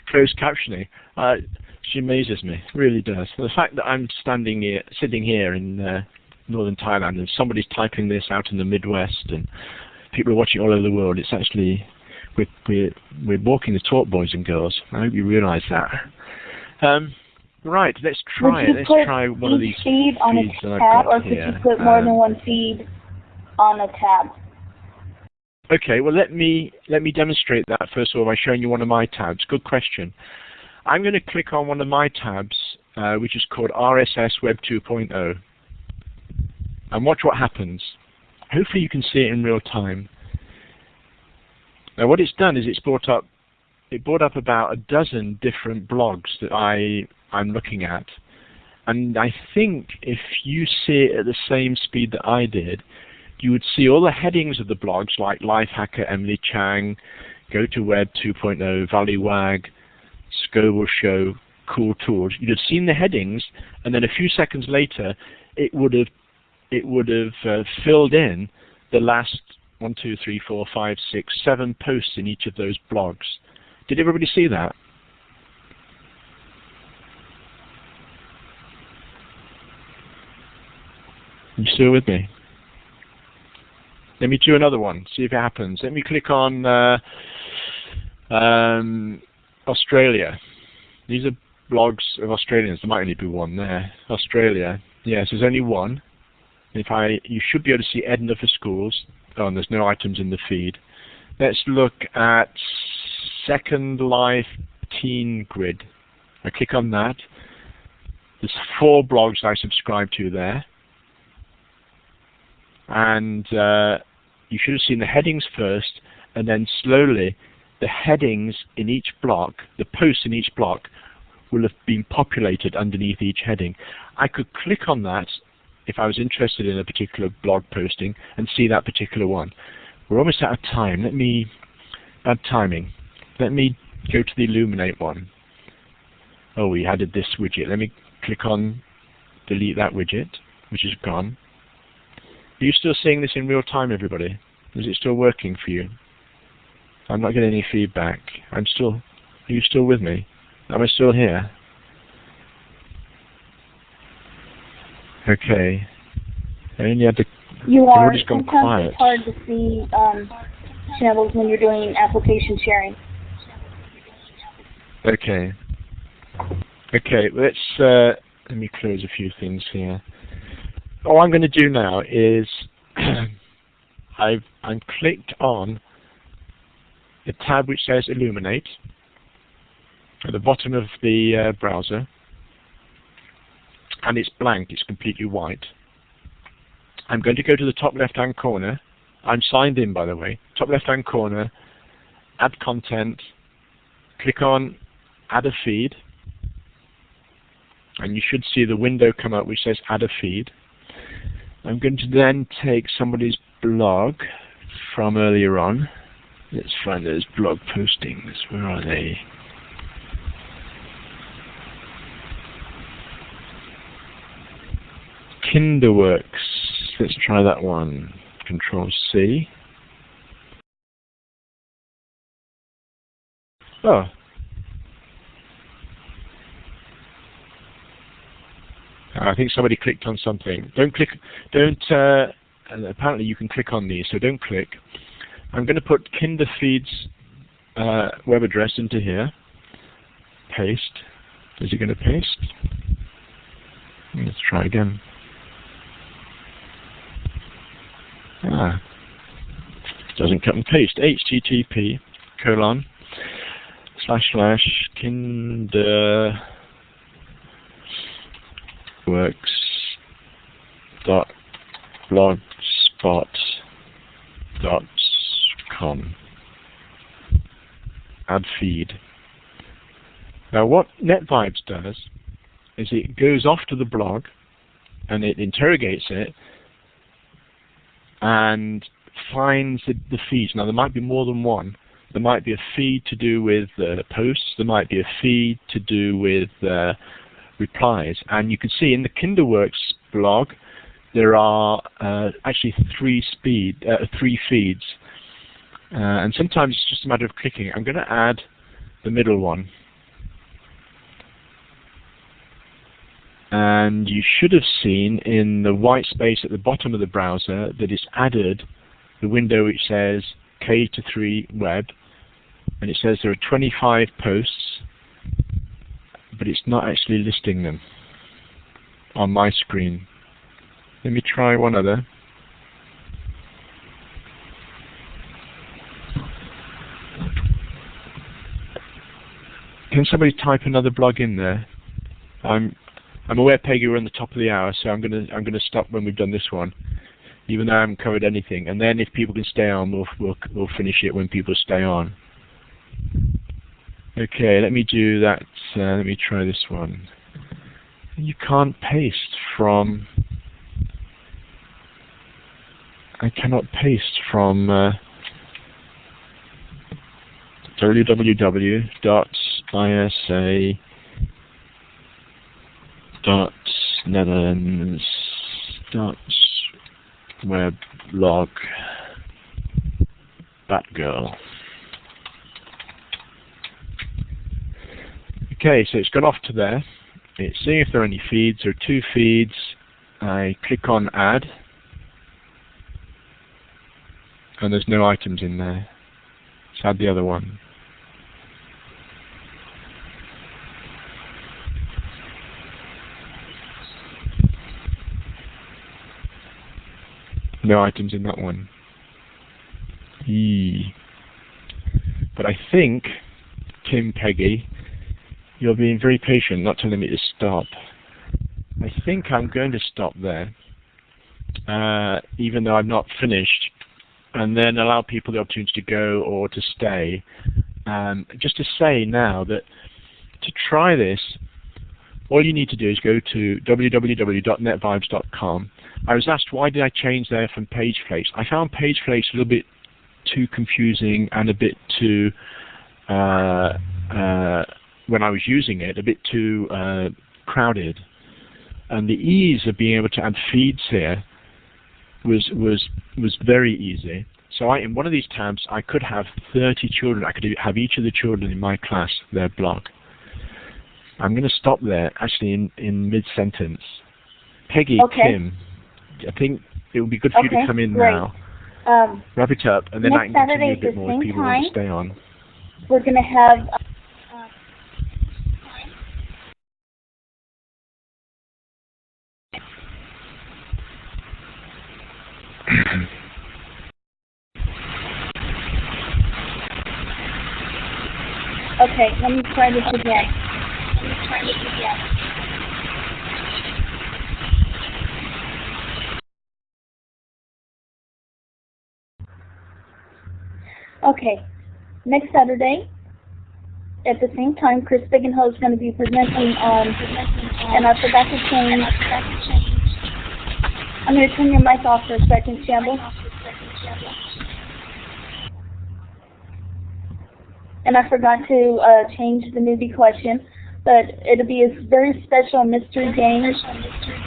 closed captioning. She amazes me, really does. The fact that I'm sitting here in northern Thailand, and somebody's typing this out in the Midwest, and people are watching all over the world. It's actually we're walking the talk, boys and girls. I hope you realise that. Right, let's try it. Let's try one of these feed on feeds a that I've tab, got or could here. you put more than one feed on a tab? Okay, well let me demonstrate that first of all by showing you one of my tabs. Good question. I'm going to click on one of my tabs, which is called RSS Web 2.0, and watch what happens. Hopefully you can see it in real time. Now what it's done is it brought up about a dozen different blogs that I'm looking at, and I think if you see it at the same speed that I did, you would see all the headings of the blogs like Lifehacker, Emily Chang, Go to Web 2.0, Valleywag, Scoble Show, Cool Tools. You'd have seen the headings, and then a few seconds later, it would have filled in the last 1, 2, 3, 4, 5, 6, 7 posts in each of those blogs. Did everybody see that? You still with me? Let me do another one, see if it happens. Let me click on Australia. These are blogs of Australians. There might only be one there. Australia. Yes, there's only one. You should be able to see Edna for Schools. Oh, and there's no items in the feed. Let's look at Second Life Teen Grid. I click on that. There's 4 blogs I subscribe to there. And you should have seen the headings first, and then slowly the headings in each block, the posts in each block, will have been populated underneath each heading. I could click on that if I was interested in a particular blog posting and see that particular one. We're almost out of time. Bad timing. Let me go to the Illuminate one. Oh, we added this widget. Let me click on delete that widget, which is gone. Are you still seeing this in real time, everybody? Is it still working for you? I'm not getting any feedback. Are you still with me? Am I still here? Okay. I only had to... You are. Everybody's gone Sometimes quiet. it's hard to see Shambles when you're doing application sharing. Okay. Okay, let me close a few things here. All I'm going to do now is I'm clicked on the tab which says Illuminate at the bottom of the browser, and it's blank, it's completely white. I'm going to go to the top left hand corner. I'm signed in, by the way. Top left hand corner, add content, click on add a feed, and you should see the window come up which says add a feed. I'm going to then take somebody's blog from earlier on. Let's find those blog postings. Where are they? Kinderworks. Let's try that one. Control C. Oh. I think somebody clicked on something. Apparently you can click on these, so don't click. I'm going to put Kinderfeed's web address into here. Paste. Is it going to paste? Let's try again. Doesn't cut and paste. http://kinderworks.blogspot.com. Add feed. Now what NetVibes does is it goes off to the blog and it interrogates it and finds the feeds. Now there might be more than one. There might be a feed to do with posts. There might be a feed to do with replies. And you can see in the Kinderworks blog there are actually three feeds. And sometimes it's just a matter of clicking. I'm going to add the middle one. and you should have seen in the white space at the bottom of the browser that it's added the window which says K-3 Web, and it says there are 25 posts, but it's not actually listing them on my screen. Let me try one other. Can somebody type another blog in there? I'm aware, Peggy, we're on the top of the hour, so I'm gonna stop when we've done this one, even though I haven't covered anything. And then if people can stay on, we'll finish it when people stay on. Okay, let me do that. Let me try this one. You can't paste from. I cannot paste from www.isa.netherlands.weblog Batgirl. Okay, so it's gone off to there. It's seeing if there are any feeds. There are 2 feeds. I click on Add, and there's no items in there. Let's add the other one. No items in that one. But I think, Tim, Peggy, you're being very patient, not telling me to stop. I think I'm going to stop there, even though I'm not finished, and then allow people the opportunity to go or to stay. Just to say now that to try this, all you need to do is go to www.netvibes.com. I was asked why did I change there from page flakes. I found page flakes a little bit too confusing and a bit too, when I was using it, a bit too crowded. And the ease of being able to add feeds here was very easy. So in one of these tabs, I could have 30 children. I could have each of the children in my class their blog. I'm going to stop there, actually, in mid-sentence. Peggy, okay. Tim, I think it would be good for you to come in great. now. Wrap it up, and then I can continue a bit more if people want to stay on. We're going to have... Okay, let me try this again. Okay, next Saturday, at the same time, Chris Biggenhoe is going to be presenting on, and I forgot to change. I'm going to turn your mic off for a second, Shambles. And I forgot to change the newbie question, but it'll be a very special mystery game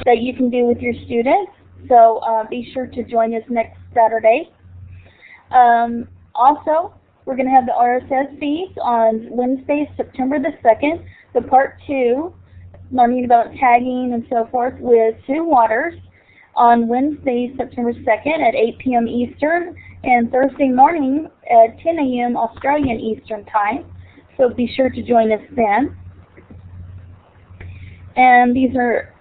that you can do with your students. So be sure to join us next Saturday. Also, we're going to have the RSS feeds on Wednesday, September the 2nd, the part 2, learning about tagging and so forth with Sue Waters, on Wednesday, September 2nd at 8 p.m. Eastern, and Thursday morning at 10 a.m. Australian Eastern Time. So be sure to join us then. And these are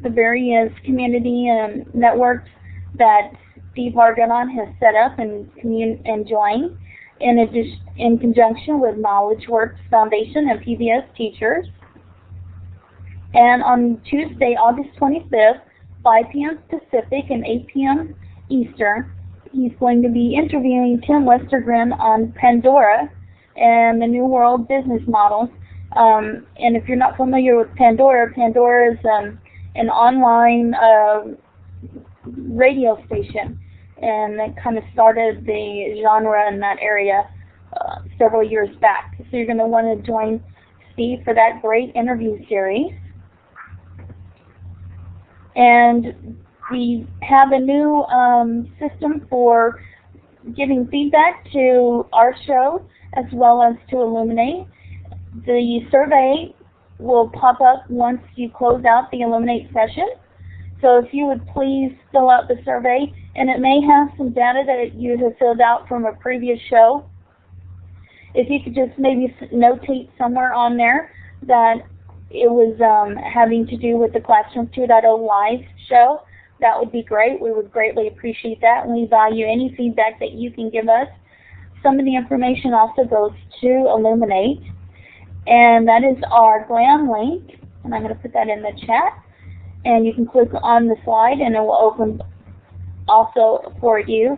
the various community networks that Steve Argonon has set up and joined in conjunction with Knowledge Works Foundation and PBS teachers. And on Tuesday, August 25th, 5 p.m. Pacific and 8 p.m. Eastern, he's going to be interviewing Tim Westergren on Pandora and the New World business models. And if you're not familiar with Pandora, Pandora is an online radio station, and it kind of started the genre in that area several years back. So you're going to want to join Steve for that great interview series. And we have a new system for giving feedback to our show as well as to Illuminate. The survey will pop up once you close out the Illuminate session. So if you would please fill out the survey, and it may have some data that you have filled out from a previous show. If you could just maybe notate somewhere on there that it was having to do with the Classroom 2.0 live show, that would be great. We would greatly appreciate that, and we value any feedback that you can give us. Some of the information also goes to Illuminate, and that is our GLAM link, and I'm going to put that in the chat, and you can click on the slide, and it will open also for you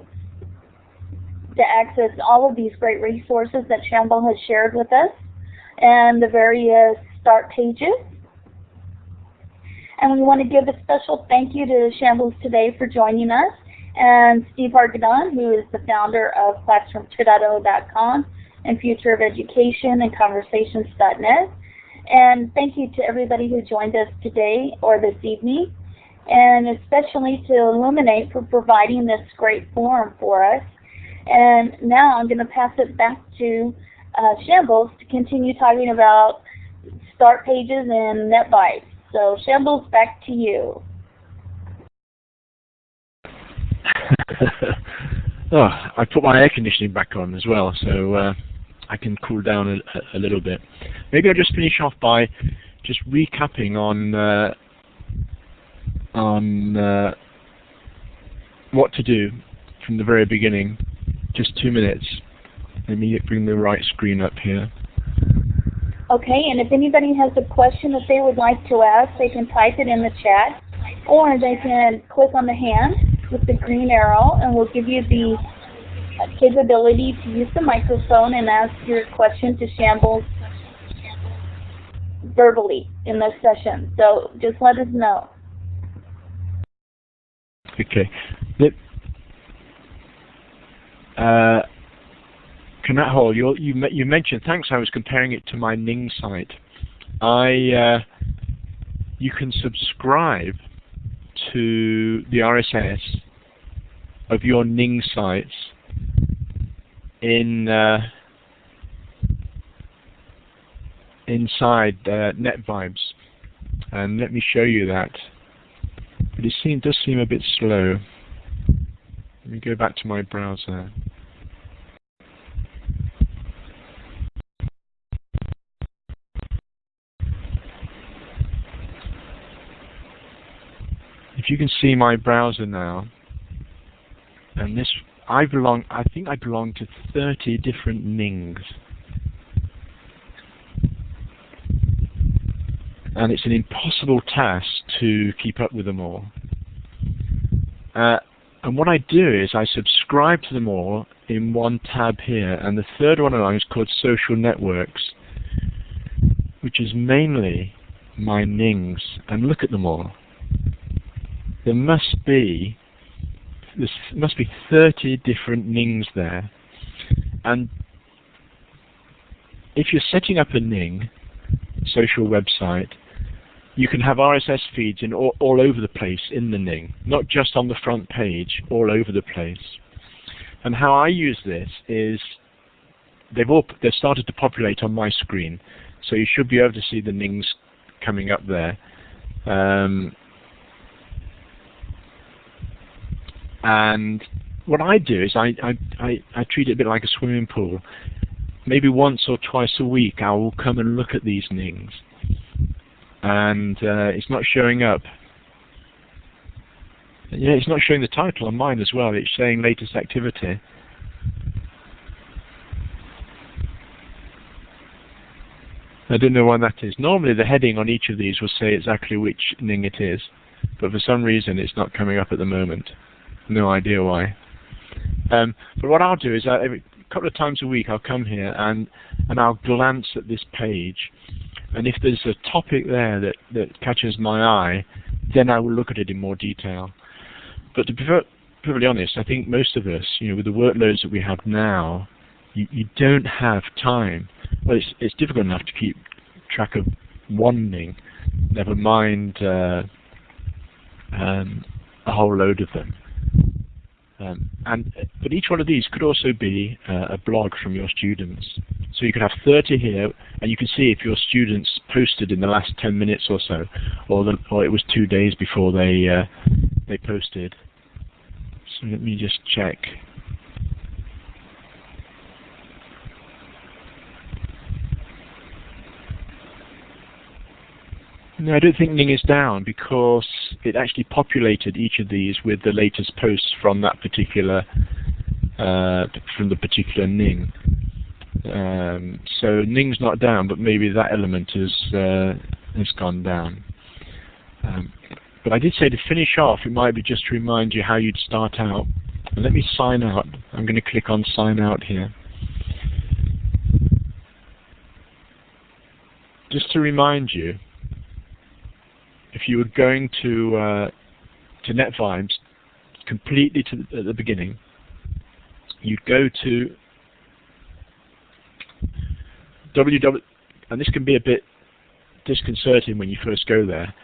to access all of these great resources that Shamble has shared with us, and the various start pages. And we want to give a special thank you to Shambles today for joining us, and Steve Argadon, who is the founder of Classroom2.0.com and Future of Education and Conversations.net. And thank you to everybody who joined us today or this evening, and especially to Illuminate for providing this great forum for us. And now I'm going to pass it back to Shambles to continue talking about start pages and NetBytes. So Shambles, back to you. Oh, I put my air conditioning back on as well, so I can cool down a little bit. Maybe I'll just finish off by just recapping on what to do from the very beginning. Just 2 minutes. Let me bring the right screen up here. Okay, and if anybody has a question that they would like to ask, they can type it in the chat, or they can click on the hand with the green arrow, and we'll give you the capability to use the microphone and ask your question to Shambles verbally in this session. So just let us know. Okay. Cannot hold. You mentioned, thanks, I was comparing it to my Ning site. You can subscribe to the RSS of your Ning sites inside NetVibes, and let me show you that. But it does seem a bit slow. Let me go back to my browser. If you can see my browser now, and this, I think I belong to 30 different Nings. And it's an impossible task to keep up with them all. And what I do is I subscribe to them all in one tab here, and the third one along is called Social Networks, which is mainly my Nings. And look at them all. There must be 30 different Nings there. And if you're setting up a Ning social website, you can have RSS feeds in all over the place in the Ning, not just on the front page, all over the place. And how I use this is they've started to populate on my screen, so you should be able to see the Nings coming up there. And what I do is I treat it a bit like a swimming pool. Maybe once or twice a week I will come and look at these Nings. And it's not showing up. Yeah, it's not showing the title on mine as well. It's saying latest activity. I don't know why that is. Normally the heading on each of these will say exactly which Ning it is, but for some reason it's not coming up at the moment. No idea why. But what I'll do is every couple of times a week I'll come here and I'll glance at this page. And if there's a topic there that catches my eye, then I will look at it in more detail. But to be perfectly honest, I think most of us, with the workloads that we have now, you don't have time. Well, it's difficult enough to keep track of one Ning, never mind a whole load of them. But each one of these could also be a blog from your students. So you can have 30 here, and you can see if your students posted in the last 10 minutes or so, or it was 2 days before they posted. So let me just check. No, I don't think Ning is down because it actually populated each of these with the latest posts from that particular from the particular Ning. So Ning's not down, but maybe that element has gone down. But I did say to finish off, it might be just to remind you how you'd start out. And let me sign out. I'm going to click on sign out here. Just to remind you, if you were going to NetVibes completely at the beginning, you'd go to www, and this can be a bit disconcerting when you first go there,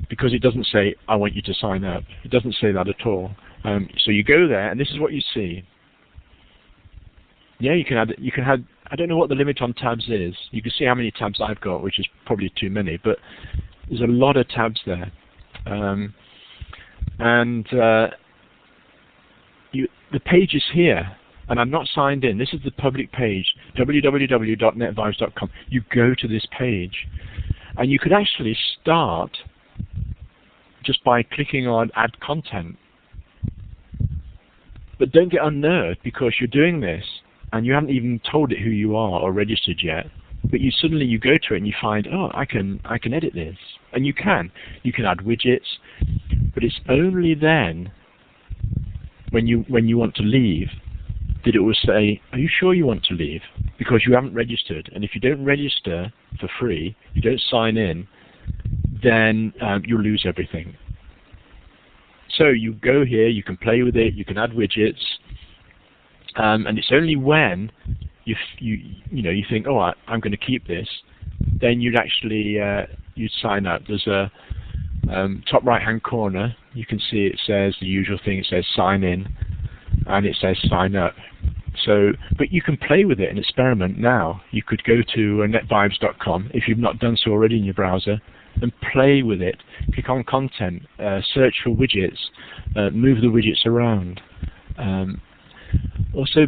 because it doesn't say, I want you to sign up. It doesn't say that at all. So you go there, and this is what you see. Yeah, you can add, I don't know what the limit on tabs is. You can see how many tabs I've got, which is probably too many, but there's a lot of tabs there. The page is here, and I'm not signed in. This is the public page, www.netvibes.com. You go to this page, and you could actually start just by clicking on Add Content. But don't get unnerved, because you're doing this, and you haven't even told it who you are or registered yet. But suddenly you go to it and you find, oh, I can edit this, and you can add widgets, but it's only then when you want to leave that it will say, are you sure you want to leave? Because you haven't registered, and if you don't register for free, you don't sign in, then you'll lose everything. So you go here, you can play with it, you can add widgets, and it's only when you think, oh, I'm going to keep this, then you'd actually you'd sign up. There's a top right hand corner, you can see it says the usual thing. It says sign in, and it says sign up. So, but you can play with it and experiment now. You could go to netvibes.com if you've not done so already in your browser, and play with it. Click on content, search for widgets, move the widgets around. Also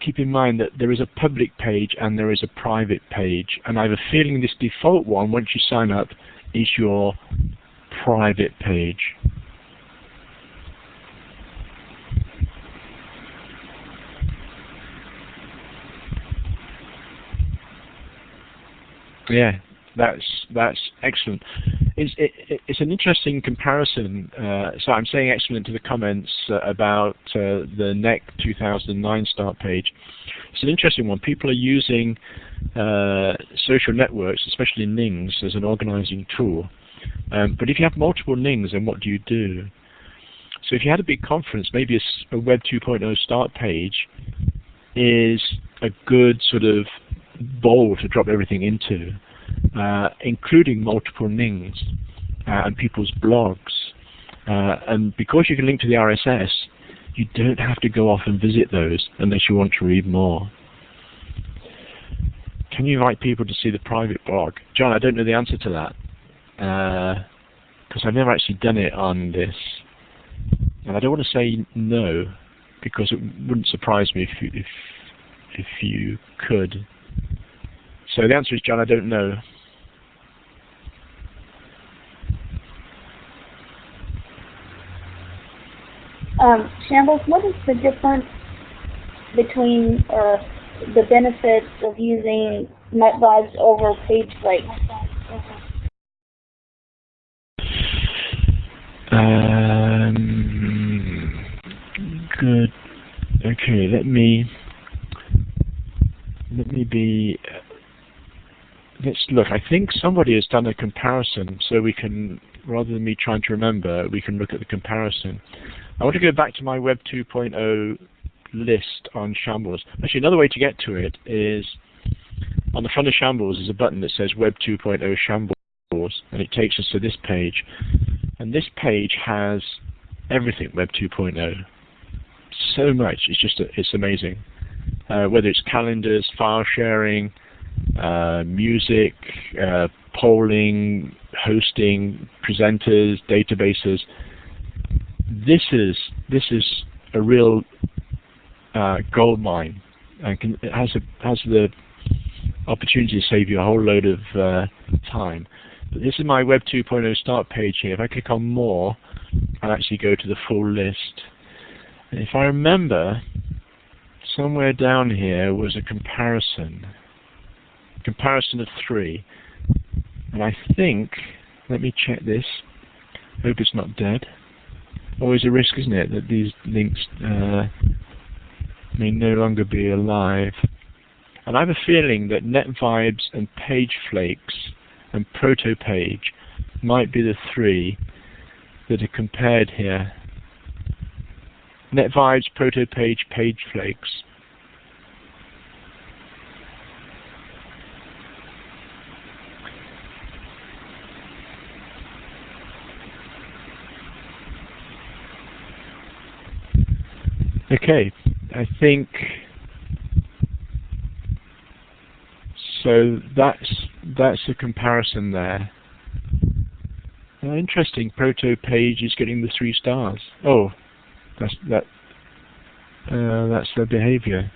keep in mind that there is a public page and there is a private page, and I have a feeling this default one, once you sign up, is your private page. Yeah, that's excellent. It's an interesting comparison. So I'm saying excellent to the comments about the NEC 2009 start page. It's an interesting one. People are using social networks, especially Nings, as an organizing tool. But if you have multiple Nings, then what do you do? So if you had a big conference, maybe a Web 2.0 start page is a good sort of bowl to drop everything into, including multiple Nings and people's blogs. And because you can link to the RSS, you don't have to go off and visit those unless you want to read more. Can you invite people to see the private blog? John, I don't know the answer to that, because I've never actually done it on this. And I don't want to say no, because it wouldn't surprise me if you could. So the answer is, John, I don't know. Shambles, what is the difference between the benefits of using NetVibes over PageFlake? Good. Okay, let me be. Let's look. I think somebody has done a comparison, so we can, rather than me trying to remember, we can look at the comparison. I want to go back to my Web 2.0 list on Shambles. Actually, another way to get to it is on the front of Shambles is a button that says Web 2.0 Shambles, and it takes us to this page. And this page has everything Web 2.0. So much. It's amazing. whether it's calendars, file sharing, music, polling, hosting, presenters, databases. This is a real gold mine, and it has the opportunity to save you a whole load of time. But this is my Web 2.0 start page here. If I click on more, I'll actually go to the full list. And if I remember, somewhere down here was a comparison of 3. And I think, let me check this, hope it's not dead. Always a risk, isn't it, that these links may no longer be alive. And I have a feeling that NetVibes and PageFlakes and ProtoPage might be the 3 that are compared here. NetVibes, ProtoPage, PageFlakes. Okay, I think so. That's a comparison there. Interesting. ProtoPage is getting the 3 stars. Oh, that's their behavior.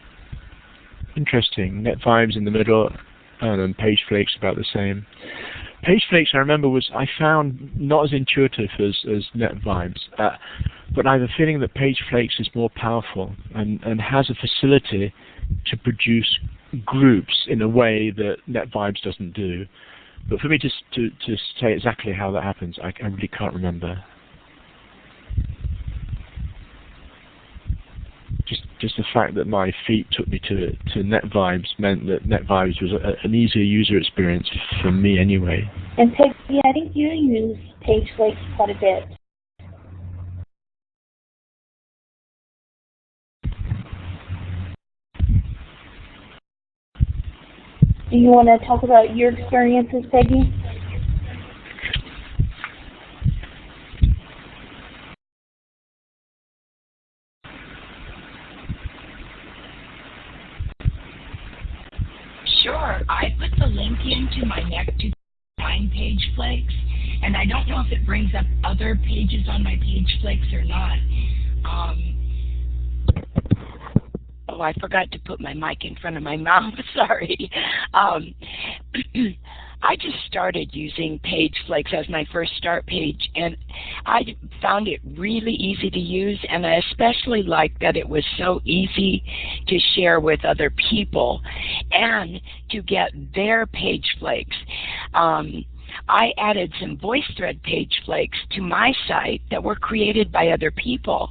Interesting. NetVibes in the middle, and then PageFlakes about the same. PageFlakes, I remember, I found not as intuitive as NetVibes, but I have a feeling that PageFlakes is more powerful and has a facility to produce groups in a way that NetVibes doesn't do. But for me to say exactly how that happens, I really can't remember. Just the fact that my feet took me to NetVibes meant that NetVibes was an easier user experience for me anyway. And Peggy, I think you use PageFlakes quite a bit. Do you want to talk about your experiences, Peggy? Sure. I put the link into my next to find PageFlakes, and I don't know if it brings up other pages on my PageFlakes or not. Oh, I forgot to put my mic in front of my mouth. Sorry. I just started using PageFlakes as my first start page, and I found it really easy to use, and I especially liked that it was so easy to share with other people and to get their PageFlakes. I added some VoiceThread PageFlakes to my site that were created by other people,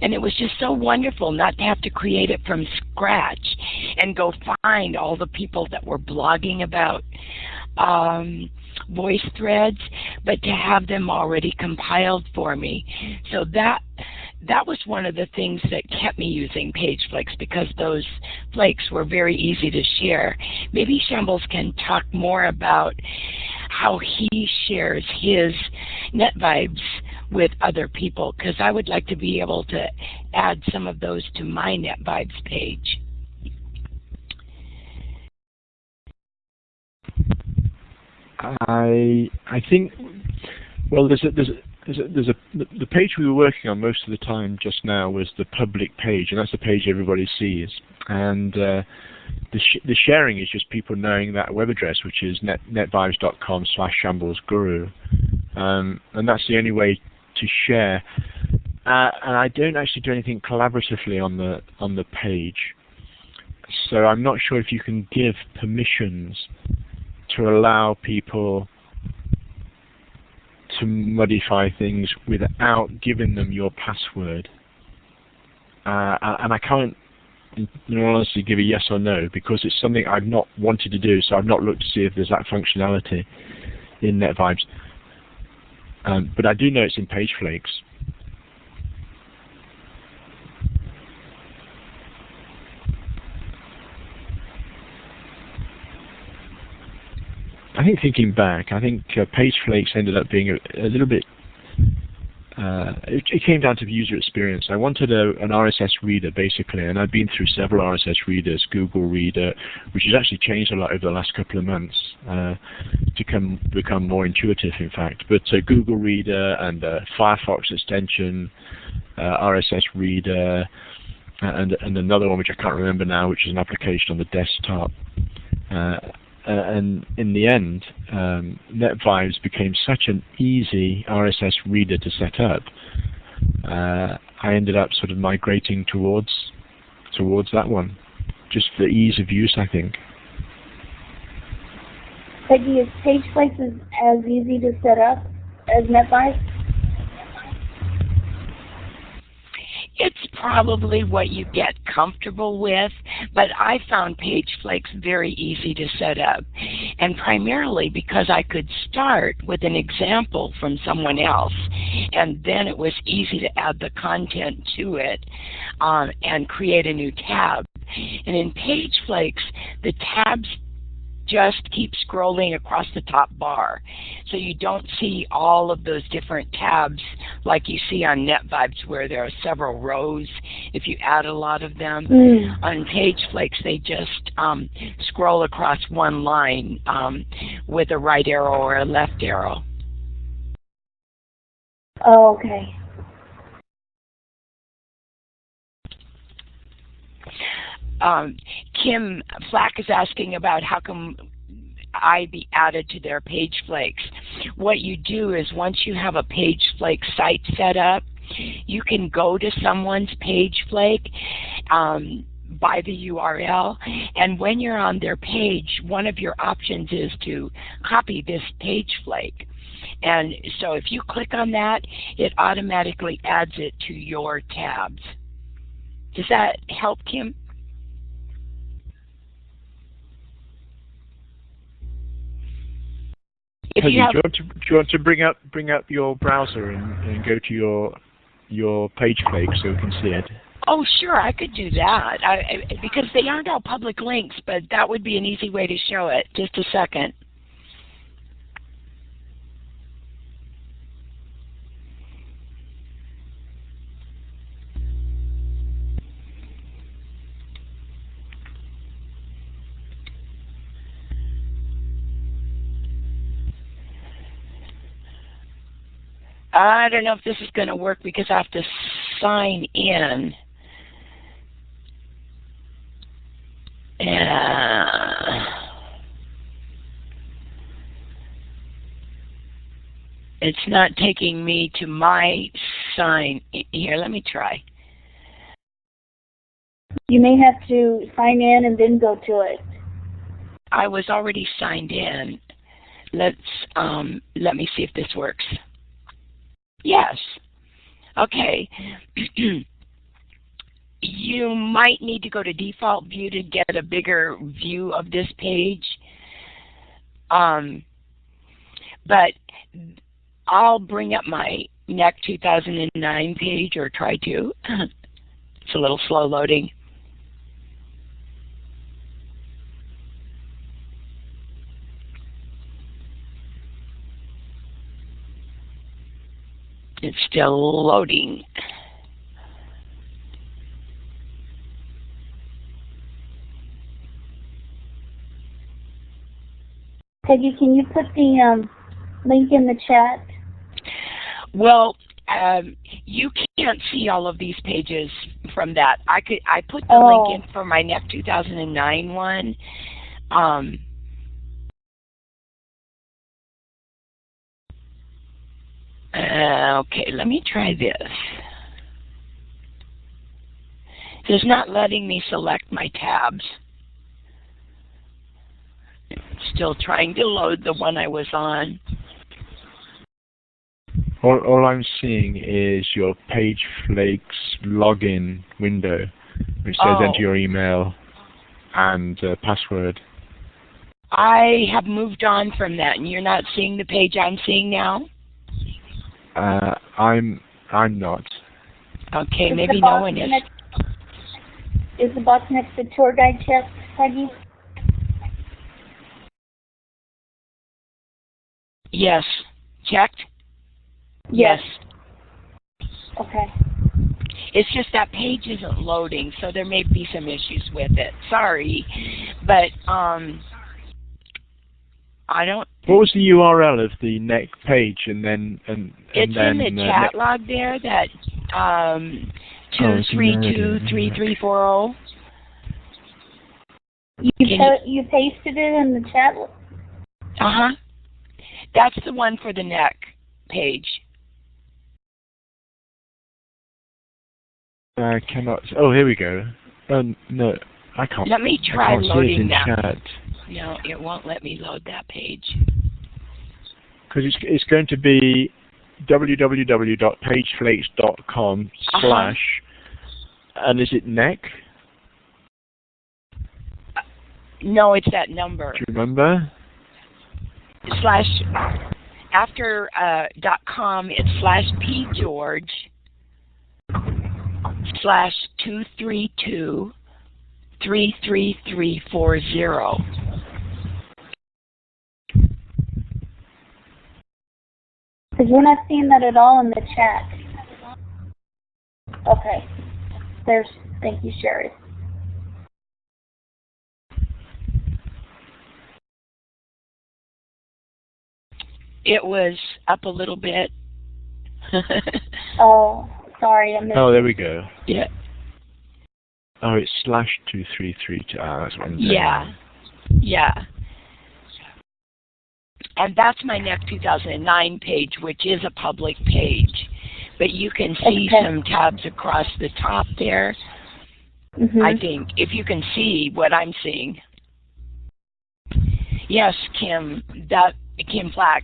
and it was just so wonderful not to have to create it from scratch and go find all the people that were blogging about VoiceThreads, but to have them already compiled for me. So that was one of the things that kept me using PageFlakes, because those flakes were very easy to share. Maybe Shambles can talk more about how he shares his NetVibes with other people, because I would like to be able to add some of those to my NetVibes page. I think, well, the page we were working on most of the time just now was the public page, and that's the page everybody sees. And the sharing is just people knowing that web address, which is netvibes.com/shamblesguru, and that's the only way to share. And I don't actually do anything collaboratively on the page, so I'm not sure if you can give permissions to allow people to modify things without giving them your password. And I can't, in all honesty, give a yes or no, because it's something I've not wanted to do, so I've not looked to see if there's that functionality in NetVibes. But I do know it's in PageFlakes. I think thinking back, I think PageFlakes ended up being a little bit it came down to the user experience. I wanted an RSS reader, basically, and I've been through several RSS readers, Google Reader, which has actually changed a lot over the last couple of months to become more intuitive, in fact. But Google Reader and Firefox extension, RSS Reader, and another one which I can't remember now, which is an application on the desktop. And in the end, NetVibes became such an easy RSS reader to set up. I ended up sort of migrating towards that one, just for ease of use, I think. Peggy, is PageFlakes as easy to set up as NetVibes? It's probably what you get comfortable with, but I found PageFlakes very easy to set up, and primarily because I could start with an example from someone else, and then it was easy to add the content to it and create a new tab. And in PageFlakes, the tabs just keep scrolling across the top bar. So you don't see all of those different tabs like you see on NetVibes where there are several rows if you add a lot of them. On PageFlakes, they just scroll across one line with a right arrow or a left arrow. Oh, okay. Kim Flack is asking about how come I be added to their PageFlakes. What you do is once you have a PageFlake site set up, you can go to someone's PageFlake by the URL, and when you're on their page, one of your options is to copy this PageFlake. And so if you click on that, it automatically adds it to your tabs. Does that help, Kim? Peggy, do you want to bring up your browser and go to your PageFlake so we can see it? Oh, sure, I could do that. Because they aren't all public links, but that would be an easy way to show it. Just a second. I don't know if this is going to work because I have to sign in. It's not taking me to my sign. Here, let me try. You may have to sign in and then go to it. I was already signed in. Let me see if this works. Yes. Okay. You might need to go to default view to get a bigger view of this page. But I'll bring up my NEC 2009 page, or try to. It's a little slow loading. It's still loading. Peggy, can you put the link in the chat? Well, you can't see all of these pages from that. I put the link in for my NEC 2009 one. Okay, let me try this. It's not letting me select my tabs. Still trying to load the one I was on. All I'm seeing is your PageFlakes login window, which says enter your email and password. I have moved on from that, and you're not seeing the page I'm seeing now? I'm not. Okay, maybe no one is. Is the box next to tour guide checked, Peggy? Yes. Checked? Yes. Okay. It's just that page isn't loading, so there may be some issues with it. Sorry, but I don't. What was the URL of the NEC page, and then It's in the chat log there. That 2323340. You pasted it in the chat. That's the one for the NEC page. I cannot. Oh, here we go. No, I can't. Let me try loading that. Chat. No, it won't let me load that page. Because it's going to be www.pageflakes.com / and is it NEC? No, it's that number. Do you remember? / after .com, it's /pgeorge /232-33340. Because we're not seeing that at all in the chat. Okay. Thank you, Sherry. It was up a little bit. Oh, sorry, I missed. Oh, there we go. Yeah. Oh, it's /2332. That's what I'm saying. Yeah. And that's my NEC 2009 page, which is a public page. But you can see some tabs across the top there. I think, if you can see what I'm seeing. Yes, Kim Black.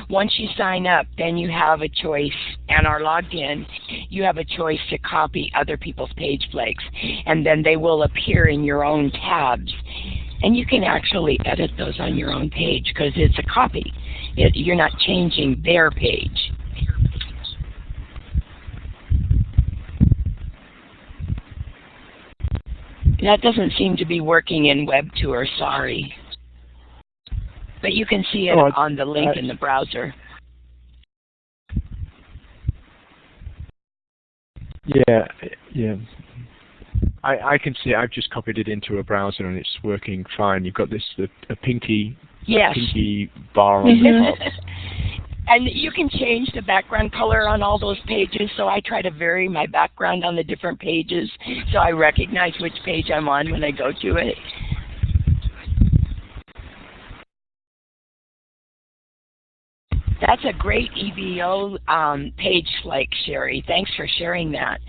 Once you sign up, then you have a choice and are logged in. You have a choice to copy other people's page flakes, and then they will appear in your own tabs. And you can actually edit those on your own page because it's a copy. You're not changing their page. That doesn't seem to be working in WebTour, sorry. But you can see it on the link in the browser. Yeah. I can see it. I've just copied it into a browser and it's working fine. You've got this a pinky bar on the top. And you can change the background color on all those pages, so I try to vary my background on the different pages so I recognize which page I'm on when I go to it. That's a great EVO page flake, Sherry. Thanks for sharing that.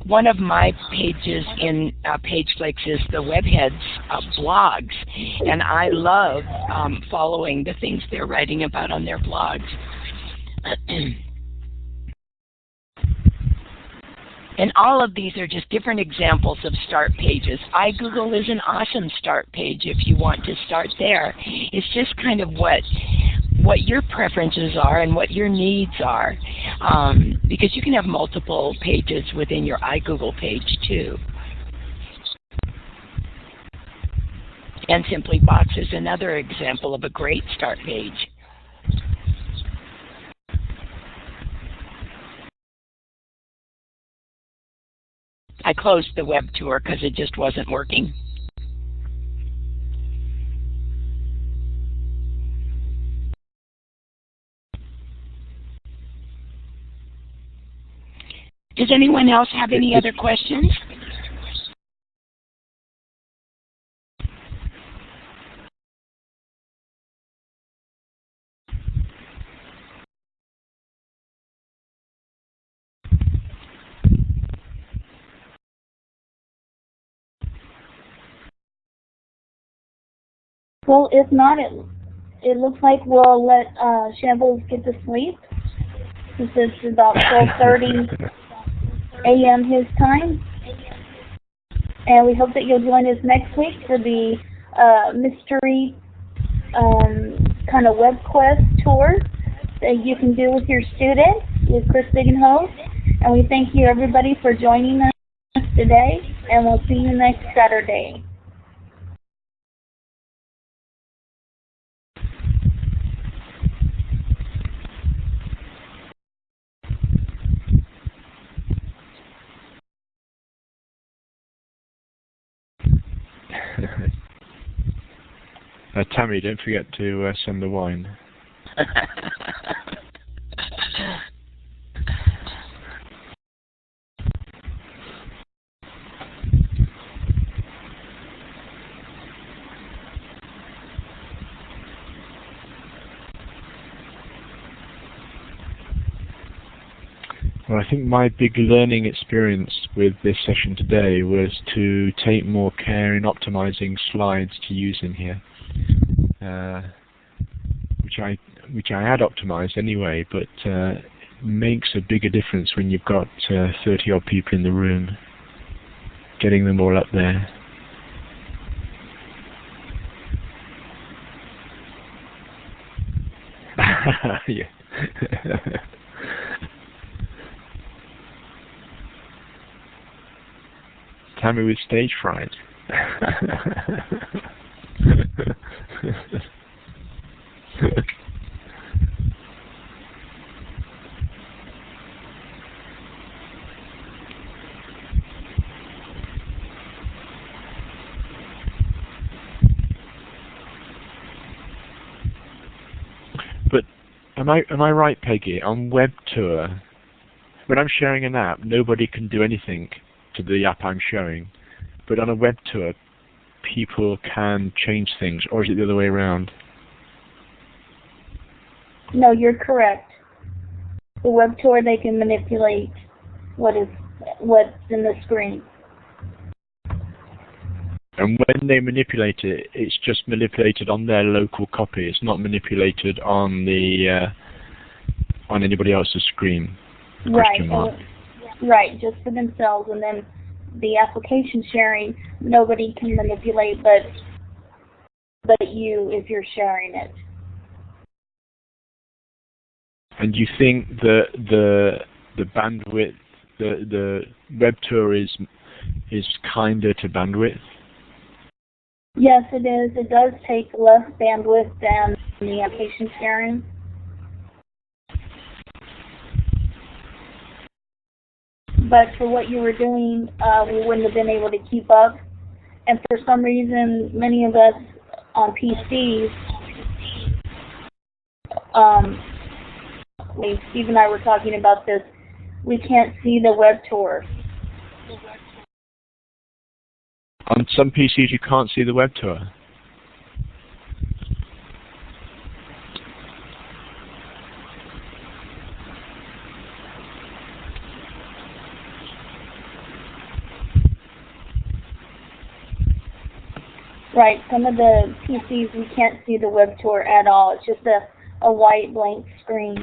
One of my pages in Page Flakes is the Webheads blogs, and I love following the things they're writing about on their blogs. And all of these are just different examples of start pages. iGoogle is an awesome start page if you want to start there. It's just kind of what your preferences are and what your needs are, because you can have multiple pages within your iGoogle page too. And Simply Box is another example of a great start page. I closed the web tour because it just wasn't working. Does anyone else have any other questions? Well, if not, it looks like we'll let Shambles get to sleep. Since it's about 12:30 a.m. his time. And we hope that you'll join us next week for the mystery kind of web quest tour that you can do with your students with Chris Biggenhoff. And we thank you, everybody, for joining us today. And we'll see you next Saturday. Tammy, don't forget to send the wine. Well, I think my big learning experience with this session today was to take more care in optimizing slides to use in here, which I had optimized anyway, but makes a bigger difference when you've got 30 odd people in the room, getting them all up there. Yeah. Tammy with stage fright. But am I right, Peggy? On Web Tour, when I'm sharing an app, nobody can do anything to the app I'm showing, but on a web tour people can change things, or is it the other way around? No, you're correct. The web tour, they can manipulate what's in the screen. And when they manipulate it, it's just manipulated on their local copy. It's not manipulated on the on anybody else's screen. Right. Right, just for themselves, and then the application sharing, nobody can manipulate but you if you're sharing it. And you think the bandwidth, the web tour is kinder to bandwidth? Yes, it is. It does take less bandwidth than the application sharing. But for what you were doing, we wouldn't have been able to keep up. And for some reason, many of us on PCs, Steve and I were talking about this, we can't see the web tour. On some PCs you can't see the web tour? Right, some of the PCs we can't see the web tour at all. It's just a white blank screen.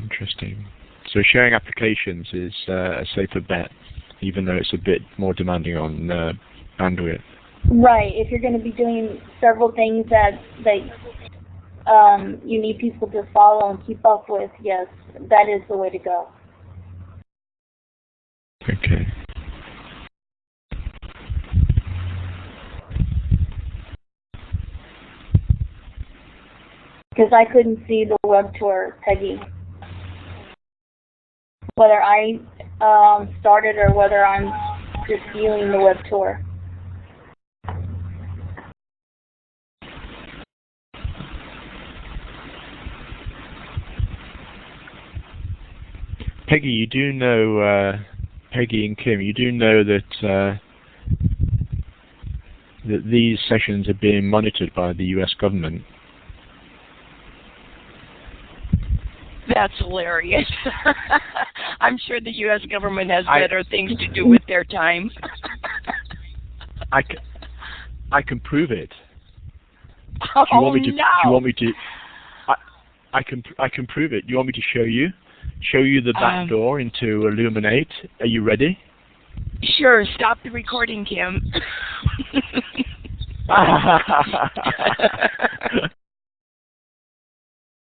Interesting. So sharing applications is a safer bet, even though it's a bit more demanding on bandwidth. Right, if you're going to be doing several things that you need people to follow and keep up with, yes, that is the way to go. Okay. Because I couldn't see the web tour, Peggy. Whether I started or whether I'm just viewing the web tour. Peggy, you do know, Peggy and Kim, you do know that that these sessions are being monitored by the US government. That's hilarious. I'm sure the U.S. government has better things to do with their time. I can prove it. Oh, do you want me to? no. Do you want me to? I can prove it. Do you want me to show you? Show you the back door into Illuminate. Are you ready? Sure. Stop the recording, Kim.